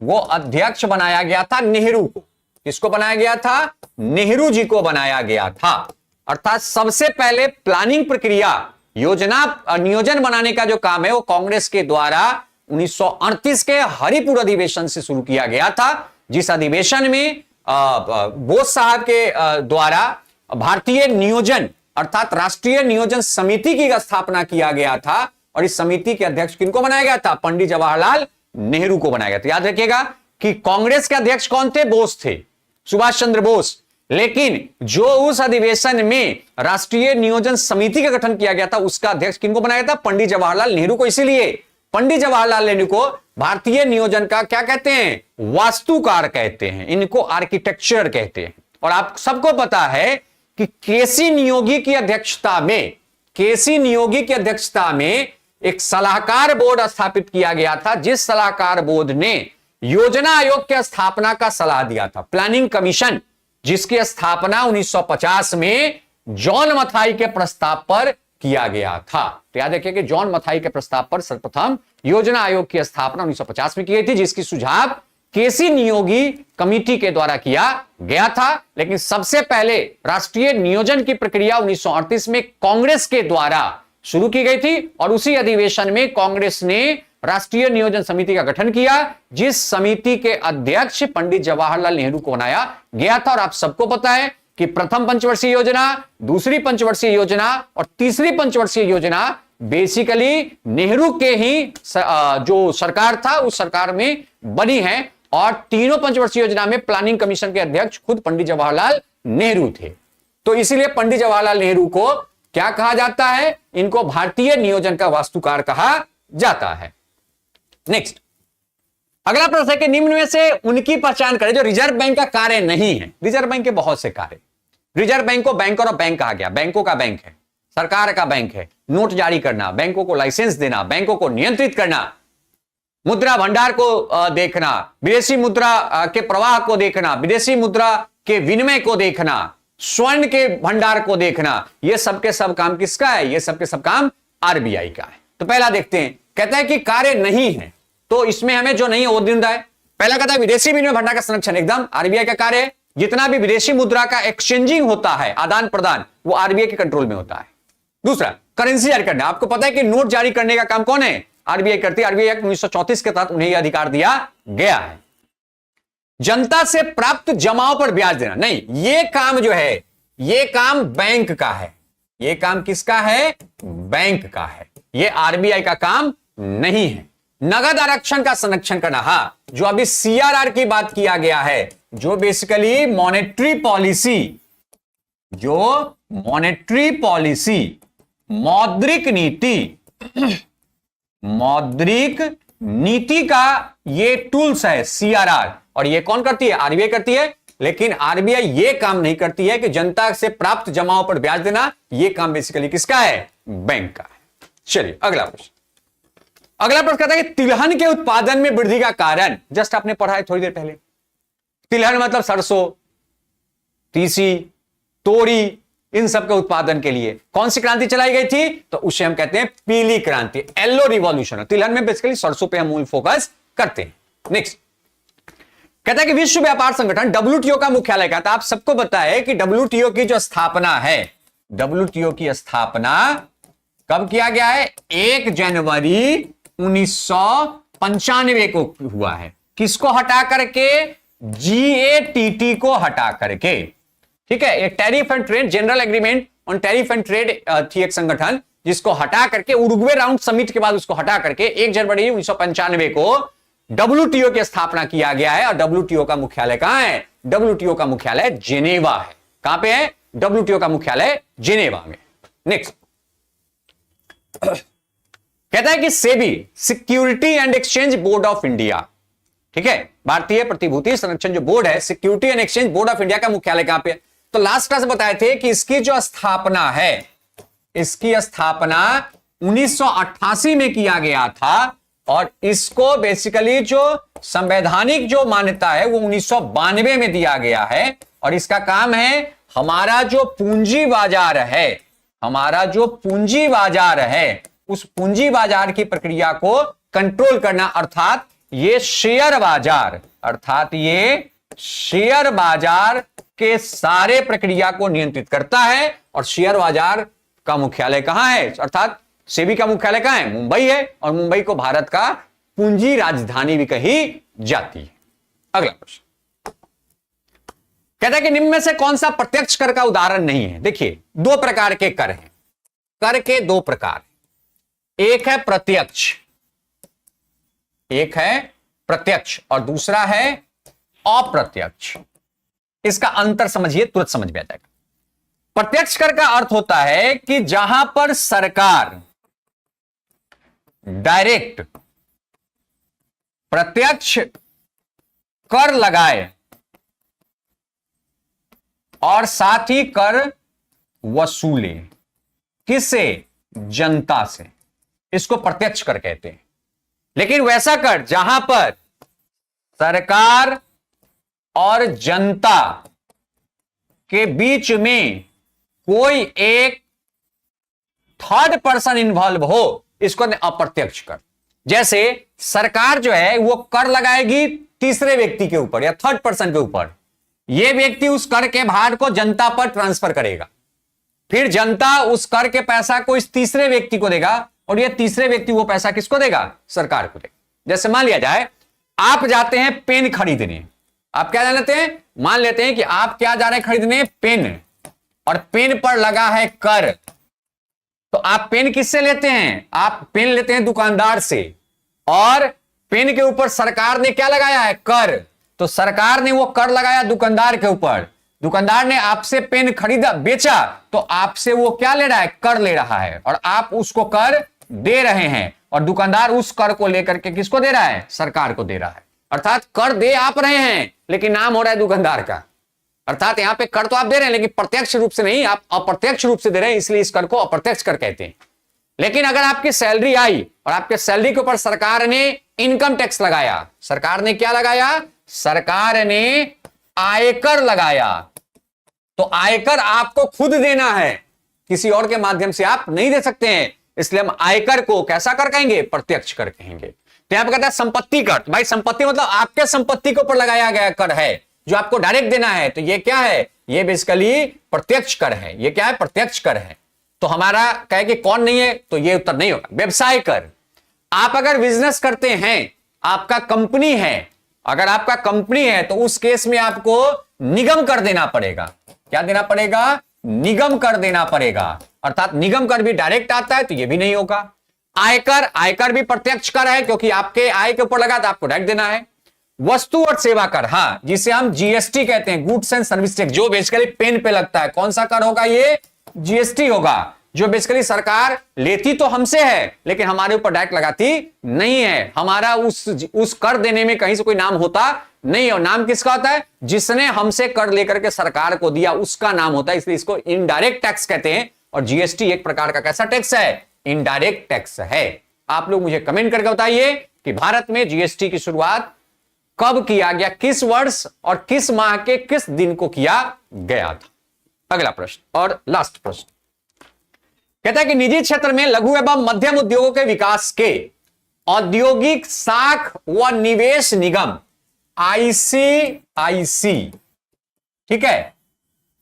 वो अध्यक्ष बनाया गया था नेहरू को। किसको बनाया गया था, नेहरू जी को बनाया गया था। अर्थात सबसे पहले प्लानिंग प्रक्रिया, योजना नियोजन बनाने का जो काम है वो कांग्रेस के द्वारा 1938 के हरिपुर अधिवेशन से शुरू किया गया था, जिस अधिवेशन में बोस साहब के द्वारा भारतीय नियोजन अर्थात राष्ट्रीय नियोजन समिति की स्थापना किया गया था, और इस समिति के अध्यक्ष किनको बनाया गया था, पंडित जवाहरलाल नेहरू को बनाया गया था। याद रखिएगा कि कांग्रेस के अध्यक्ष कौन थे, बोस थे, सुभाष चंद्र बोस। लेकिन जो उस अधिवेशन में राष्ट्रीय नियोजन समिति का गठन किया गया था उसका अध्यक्ष किनको बनाया था, पंडित जवाहरलाल नेहरू को। इसीलिए पंडित जवाहरलाल नेहरू को भारतीय नियोजन का क्या कहते हैं, वास्तुकार कहते हैं, इनको आर्किटेक्चर कहते हैं। और आप सबको पता है कि केसी नियोगी की अध्यक्षता में, केसी नियोगी की अध्यक्षता में एक सलाहकार बोर्ड स्थापित किया गया था, जिस सलाहकार बोर्ड ने योजना आयोग की स्थापना का सलाह दिया था, प्लानिंग कमीशन, जिसकी स्थापना 1950 में जॉन मथाई के प्रस्ताव पर किया गया था। तो याद रखिए कि जॉन मथाई के प्रस्ताव पर सर्वप्रथम योजना आयोग की स्थापना 1950 में की गई थी, जिसकी सुझाव केसी नियोगी कमेटी के द्वारा किया गया था। लेकिन सबसे पहले राष्ट्रीय नियोजन की प्रक्रिया 1938 में कांग्रेस के द्वारा शुरू की गई थी और उसी अधिवेशन में कांग्रेस ने राष्ट्रीय नियोजन समिति का गठन किया, जिस समिति के अध्यक्ष पंडित जवाहरलाल नेहरू को बनाया गया था। और आप सबको पता है कि प्रथम पंचवर्षीय योजना, दूसरी पंचवर्षीय योजना और तीसरी पंचवर्षीय योजना बेसिकली नेहरू के ही जो सरकार था उस सरकार में बनी है, और तीनों पंचवर्षीय योजना में प्लानिंग कमीशन के अध्यक्ष खुद पंडित जवाहरलाल नेहरू थे। तो इसीलिए पंडित जवाहरलाल नेहरू को क्या कहा जाता है, इनको भारतीय नियोजन का वास्तुकार कहा जाता है। नेक्स्ट, अगला प्रश्न है कि निम्न में से उनकी पहचान करें जो रिजर्व बैंक का कार्य नहीं है। रिजर्व बैंक के बहुत से कार्य, रिजर्व बैंक को बैंकर ऑफ बैंक कहा गया, बैंकों का बैंक है, सरकार का बैंक है, नोट जारी करना, बैंकों को लाइसेंस देना, बैंकों को नियंत्रित करना, मुद्रा भंडार को देखना, विदेशी मुद्रा के प्रवाह को देखना, विदेशी मुद्रा के विनिमय को देखना, स्वर्ण के भंडार को देखना, यह सबके सब काम किसका है, यह सबके सब काम आरबीआई का है। तो पहला देखते हैं, कहता है कि कार्य नहीं है, तो इसमें हमें जो नहीं है वो दिन है। पहला कहता है विदेशी विनिमय भंडार का संरक्षण एकदम आरबीआई का कार्य है। जितना भी विदेशी मुद्रा का एक्सचेंजिंग होता है, आदान प्रदान, वो आरबीआई के कंट्रोल में होता है। दूसरा, करेंसी जारी करना, आपको पता है कि नोट जारी करने का काम कौन है, आरबीआई करती है। आरबीआई एक्ट 1934 के तहत उन्हें यह अधिकार दिया गया है। जनता से प्राप्त जमाओं पर ब्याज देना, नहीं, यह काम जो है यह काम बैंक का है। यह काम किसका है, बैंक का है, यह आरबीआई का काम नहीं है। नगद आरक्षण का संरक्षण करना, हां, जो अभी सीआरआर की बात किया गया है, जो बेसिकली मॉनेटरी पॉलिसी, जो मॉनेटरी पॉलिसी, मौद्रिक नीति, मौद्रिक नीति का ये टूल्स है सीआरआर, और ये कौन करती है, आरबीआई करती है। लेकिन आरबीआई ये काम नहीं करती है कि जनता से प्राप्त जमाओं पर ब्याज देना, ये काम बेसिकली किसका है, बैंक का है। चलिए अगला प्रश्न। अगला प्रश्न कहता है कि तिलहन के उत्पादन में वृद्धि का कारण, जस्ट आपने पढ़ा है थोड़ी देर पहले, तिलहन मतलब सरसों, तीसी, तोरी, इन सब के उत्पादन के लिए कौन सी क्रांति चलाई गई थी, तो उसे हम कहते हैं पीली क्रांति, येलो रिवॉल्यूशन। तिलहन में बेसिकली सरसों पे हम मूल फोकस करते हैं। नेक्स्ट, कहता है कि विश्व व्यापार संगठन डब्ल्यूटीओ का मुख्यालय क्या था। आप सबको पता है कि डब्ल्यूटीओ की जो स्थापना है, डब्ल्यूटीओ की स्थापना कब किया गया है, 1 जनवरी 1995 को हुआ है। किसको हटा करके, जीएटीटी को हटा करके, ठीक है। एक tariff and trade, general agreement on tariff and trade थी एक संगठन, जिसको हटा करके उरुग्वे राउंड समिट के बाद उसको हटा करके 1 जनवरी 1995 को डब्ल्यूटीओ की स्थापना किया गया है। और डब्ल्यूटीओ का मुख्यालय कहां है, डब्ल्यूटीओ का मुख्यालय जेनेवा है। कहां पे है, डब्ल्यूटीओ का मुख्यालय जेनेवा में। नेक्स्ट, कहता है कि SEBI, security and exchange board of India, ठीक है, भारतीय प्रतिभूति संरक्षण जो बोर्ड है, security and exchange board of India का मुख्यालय कहां पे। तो लास्ट क्लास बताए थे कि इसकी जो स्थापना है, इसकी स्थापना 1988 में किया गया था, और इसको बेसिकली जो संवैधानिक जो मान्यता है वो 1992 में दिया गया है। और इसका काम है हमारा जो पूंजी बाजार है, हमारा जो पूंजी बाजार है, उस पूंजी बाजार की प्रक्रिया को कंट्रोल करना, अर्थात ये शेयर बाजार, अर्थात ये शेयर बाजार के सारे प्रक्रिया को नियंत्रित करता है। और शेयर बाजार का मुख्यालय कहां है, अर्थात सेबी का मुख्यालय कहां है, मुंबई है, और मुंबई को भारत का पूंजी राजधानी भी कही जाती है। अगला प्रश्न कहता है कि निम्न में से कौन सा प्रत्यक्ष कर का उदाहरण नहीं है। देखिए, 2 प्रकार के कर हैं, कर के 2 प्रकार, एक है प्रत्यक्ष, एक है प्रत्यक्ष और दूसरा है अप्रत्यक्ष। इसका अंतर समझिए, तुरंत समझ में आ जाएगा। प्रत्यक्ष कर का अर्थ होता है कि जहां पर सरकार डायरेक्ट प्रत्यक्ष कर लगाए और साथ ही कर वसूले। किससे? जनता से। इसको प्रत्यक्ष कर कहते हैं। लेकिन वैसा कर जहां पर सरकार और जनता के बीच में कोई एक थर्ड पर्सन इन्वॉल्व हो, इसको अप्रत्यक्ष कर। जैसे सरकार जो है वो कर लगाएगी तीसरे व्यक्ति के ऊपर या थर्ड पर्सन के ऊपर, यह व्यक्ति उस कर के भार को जनता पर ट्रांसफर करेगा, फिर जनता उस कर के पैसा को इस तीसरे व्यक्ति को देगा और यह तीसरे व्यक्ति वो पैसा किसको देगा? सरकार को देगा। जैसे मान लिया जाए आप जाते हैं पेन खरीदने, आप क्या लेते हैं? मान लेते हैं कि आप क्या जा रहे हैं खरीदने? पेन, और पेन पर लगा है कर। तो आप पेन किससे लेते हैं? आप पेन लेते हैं दुकानदार से, और पेन के ऊपर सरकार ने क्या लगाया है? कर। तो सरकार ने वो कर लगाया दुकानदार के ऊपर, दुकानदार ने आपसे पेन खरीदा, बेचा, तो आपसे वो क्या ले रहा है? कर ले रहा है, और आप उसको कर दे रहे हैं, और दुकानदार उस कर को लेकर के किसको दे रहा है? सरकार को दे रहा है। अर्थात कर दे आप रहे हैं लेकिन नाम हो रहा है दुकानदार का। अर्थात यहां पे कर तो आप दे रहे हैं लेकिन प्रत्यक्ष रूप से नहीं, आप अप्रत्यक्ष रूप से दे रहे हैं, इसलिए इस कर को अप्रत्यक्ष कर कहते हैं। लेकिन अगर आपकी सैलरी आई और आपके सैलरी के ऊपर सरकार ने इनकम टैक्स लगाया, सरकार ने क्या लगाया? सरकार ने आयकर लगाया, तो आयकर आपको खुद देना है, किसी और के माध्यम से आप नहीं दे सकते हैं, इसलिए हम आयकर को कैसा कर कहेंगे? प्रत्यक्ष कर कहेंगे। तो यहां पर कहता है संपत्ति कर। भाई संपत्ति मतलब आपके संपत्ति के ऊपर लगाया गया कर है जो आपको डायरेक्ट देना है, तो ये क्या है? ये बेसिकली प्रत्यक्ष कर है। ये क्या है? प्रत्यक्ष कर है। तो हमारा कहे कि कौन नहीं है, तो ये उत्तर नहीं होगा। व्यवसाय कर, आप अगर बिजनेस करते हैं, आपका कंपनी है, अगर आपका कंपनी है तो उस केस में आपको निगम कर देना पड़ेगा। क्या देना पड़ेगा? निगम कर देना पड़ेगा। अर्थात निगम कर भी डायरेक्ट आता है तो ये भी नहीं होगा। आयकर, आयकर भी प्रत्यक्ष कर है क्योंकि आपके आय के ऊपर लगा तो आपको डायरेक्ट देना है। वस्तु और सेवा कर, हाँ, जिसे हम जीएसटी कहते हैं, गुड्स एंड सर्विस टैक्स, जो बेसिकली पेन पे लगता है। कौन सा कर होगा? ये जीएसटी होगा, जो बेसिकली सरकार लेती तो हमसे है लेकिन हमारे ऊपर डायरेक्ट लगाती नहीं है। हमारा उस कर देने में कहीं से कोई नाम होता नहीं, और नाम किसका होता है? जिसने हमसे कर लेकर के सरकार को दिया उसका नाम होता है, इसलिए इसको इनडायरेक्ट टैक्स कहते हैं। और जीएसटी एक प्रकार का कैसा टैक्स है? इनडायरेक्ट टैक्स है। आप लोग मुझे कमेंट करके बताइए कि भारत में जीएसटी की शुरुआत कब किया गया, किस वर्ष और किस माह के किस दिन को किया गया था। अगला प्रश्न और लास्ट प्रश्न कहता है कि निजी क्षेत्र में लघु एवं मध्यम उद्योगों के विकास के औद्योगिक साख व निवेश निगम आईसीआईसी, ठीक है,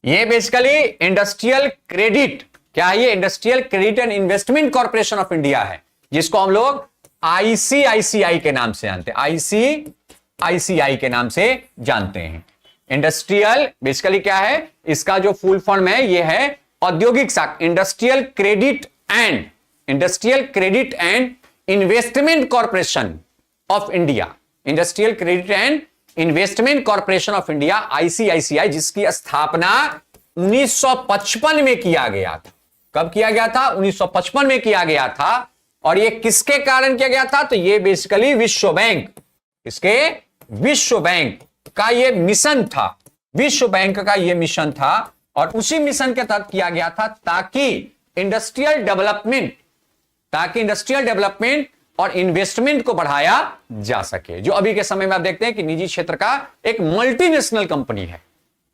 ये बेसिकली इंडस्ट्रियल क्रेडिट, क्या है ये? Industrial credit and investment corporation of India है, जिसको हम लोग आईसीआईसीआई के नाम से जानते हैं, आईसीआईसीआई के नाम से जानते हैं। इंडस्ट्रियल बेसिकली क्या है? इसका जो फुल फॉर्म है ये है औद्योगिक साख, industrial credit and investment corporation of India, industrial credit and investment corporation of India, ICICI, जिसकी स्थापना 1955 में किया गया था। कब किया गया था? 1955 में किया गया था। और ये किसके कारण किया गया था? तो ये बेसिकली विश्व बैंक, इसके विश्व बैंक का ये मिशन था, विश्व बैंक का ये मिशन था, और उसी मिशन के तहत किया गया था ताकि इंडस्ट्रियल डेवलपमेंट और इन्वेस्टमेंट को बढ़ाया जा सके। जो अभी के समय में आप देखते हैं कि निजी क्षेत्र का एक मल्टीनेशनल कंपनी है,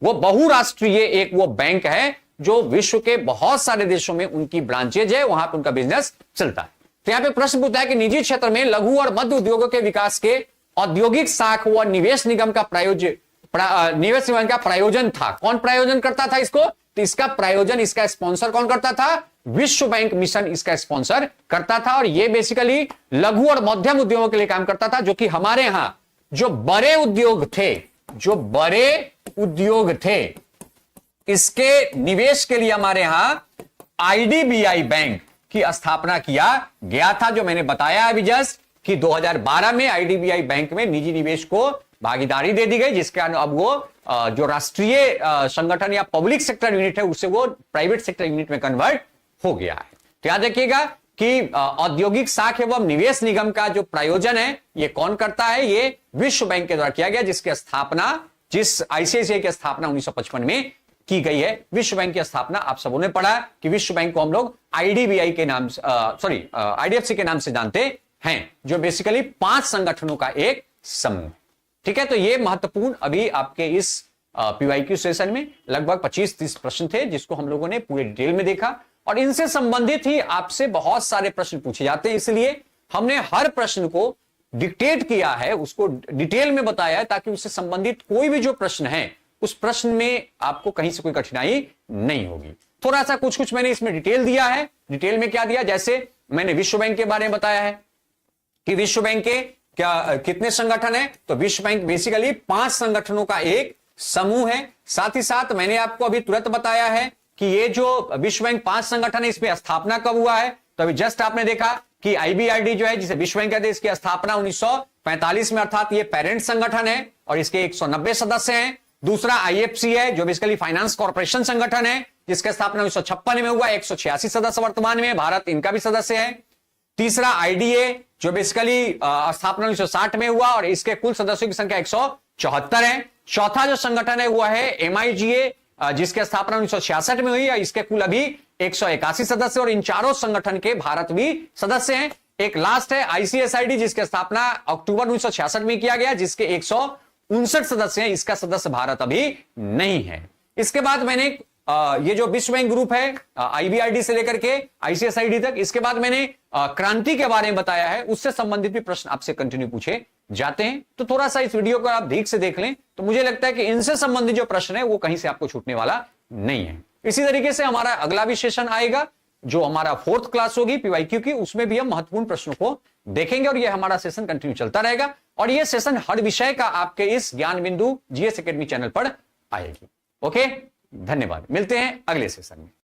वो बहुराष्ट्रीय एक वो बैंक है जो विश्व के बहुत सारे देशों में उनकी ब्रांचेज है, वहां पर उनका बिजनेस चलता है। तो यहां पे प्रश्न पूछता है कि निजी क्षेत्र में लघु और मध्य उद्योगों के विकास के औद्योगिक साख व निवेश निगम का प्रायोजन था। कौन प्रायोजन करता था इसको? तो इसका प्रायोजन, इसका स्पॉन्सर कौन करता था? विश्व बैंक मिशन इसका स्पॉन्सर करता था। और यह बेसिकली लघु और मध्यम उद्योगों के लिए काम करता था, जो कि हमारे यहां जो बड़े उद्योग थे इसके निवेश के लिए हमारे यहां आईडीबीआई बैंक की स्थापना किया गया था, जो मैंने बताया अभी जस्ट कि 2012 में आईडीबीआई बैंक में निजी निवेश को भागीदारी दे दी गई, जिसके कारण अब वो जो राष्ट्रीय संगठन या पब्लिक सेक्टर यूनिट है उससे वो प्राइवेट सेक्टर यूनिट में कन्वर्ट हो गया है। तो याद रखिएगा कि औद्योगिक साख एवं निवेश निगम का जो प्रायोजन है ये कौन करता है, ये विश्व बैंक के द्वारा किया गया, जिसकी स्थापना, जिस आईसीआईसीआई की स्थापना 1955 में की गई है। विश्व बैंक की स्थापना आप सबों ने पढ़ा कि विश्व बैंक को हम लोग आईडीबीआई के नाम, आईडीएफसी के नाम से जानते हैं, जो बेसिकली 5 संगठनों का एक समूह। ठीक है, तो ये महत्वपूर्ण अभी आपके इस पीवाईक्यू सेशन में लगभग 25-30 प्रश्न थे, जिसको हम लोगों ने पूरे डिटेल में देखा, और इनसे संबंधित ही आपसे बहुत सारे प्रश्न पूछे जाते हैं, इसलिए हमने हर प्रश्न को डिक्टेट किया है, उसको डिटेल में बताया है, ताकि उससे संबंधित कोई भी जो प्रश्न है उस प्रश्न में आपको कहीं से कोई कठिनाई नहीं होगी। थोड़ा सा कुछ मैंने इसमें डिटेल दिया है। डिटेल में क्या दिया, जैसे मैंने विश्व बैंक के बारे में बताया है कि विश्व बैंक के क्या कितने संगठन है, तो विश्व बैंक बेसिकली 5 संगठनों का एक समूह है। साथ ही साथ मैंने आपको अभी तुरंत बताया है कि ये जो विश्व बैंक 5 संगठन है, इसमें स्थापना कब हुआ है, तो अभी जस्ट आपने देखा कि आईबीआरडी जो है, जिसे विश्व बैंक कहते हैं, इसकी स्थापना 1945 में, अर्थात ये पेरेंट संगठन है और इसके 190 सदस्य हैं। दूसरा आईएफसी है, जो बेसिकली फाइनेंस कॉर्पोरेशन संगठन है, जिसका स्थापना 1956 में हुआ, 186 सदस्य वर्तमान में, भारत इनका भी सदस्य है। तीसरा आईडीए, जो बेसिकली स्थापना 1960 में हुआ और इसके कुल सदस्यों की संख्या 174 है। चौथा जो संगठन है वो है एमआईजीए, जिसकी स्थापना 1966 में हुई और इसके कुल अभी 181 सदस्य, और इन चारों संगठन के भारत भी सदस्य हैं। एक लास्ट है आईसीएसआईडी, जिसकी स्थापना अक्टूबर 1966 में किया गया, जिसके 159 सदस्य हैं, इसका सदस्य भारत अभी नहीं है। इसके बाद मैंने ये जो विश्व बैंक ग्रुप है, आईबीआरडी से लेकर के आईसीएसआईडी तक, इसके बाद मैंने क्रांति के बारे में बताया है, उससे संबंधित भी प्रश्न आपसे कंटिन्यू पूछे जाते हैं। तो थोड़ा सा इस वीडियो को आप ठीक से देख लें, तो मुझे लगता है कि इनसे संबंधित जो प्रश्न है वो कहीं से आपको छूटने वाला नहीं है। इसी तरीके से हमारा अगला भी सेशन आएगा, जो हमारा 4th क्लास होगी पीवाईक्यू की, उसमें भी हम महत्वपूर्ण प्रश्नों को देखेंगे और ये हमारा सेशन कंटिन्यू चलता रहेगा, और ये सेशन हर विषय का आपके इस ज्ञान बिंदु जीएस एकेडमी चैनल पर आएगी। ओके, धन्यवाद, मिलते हैं अगले सेशन में।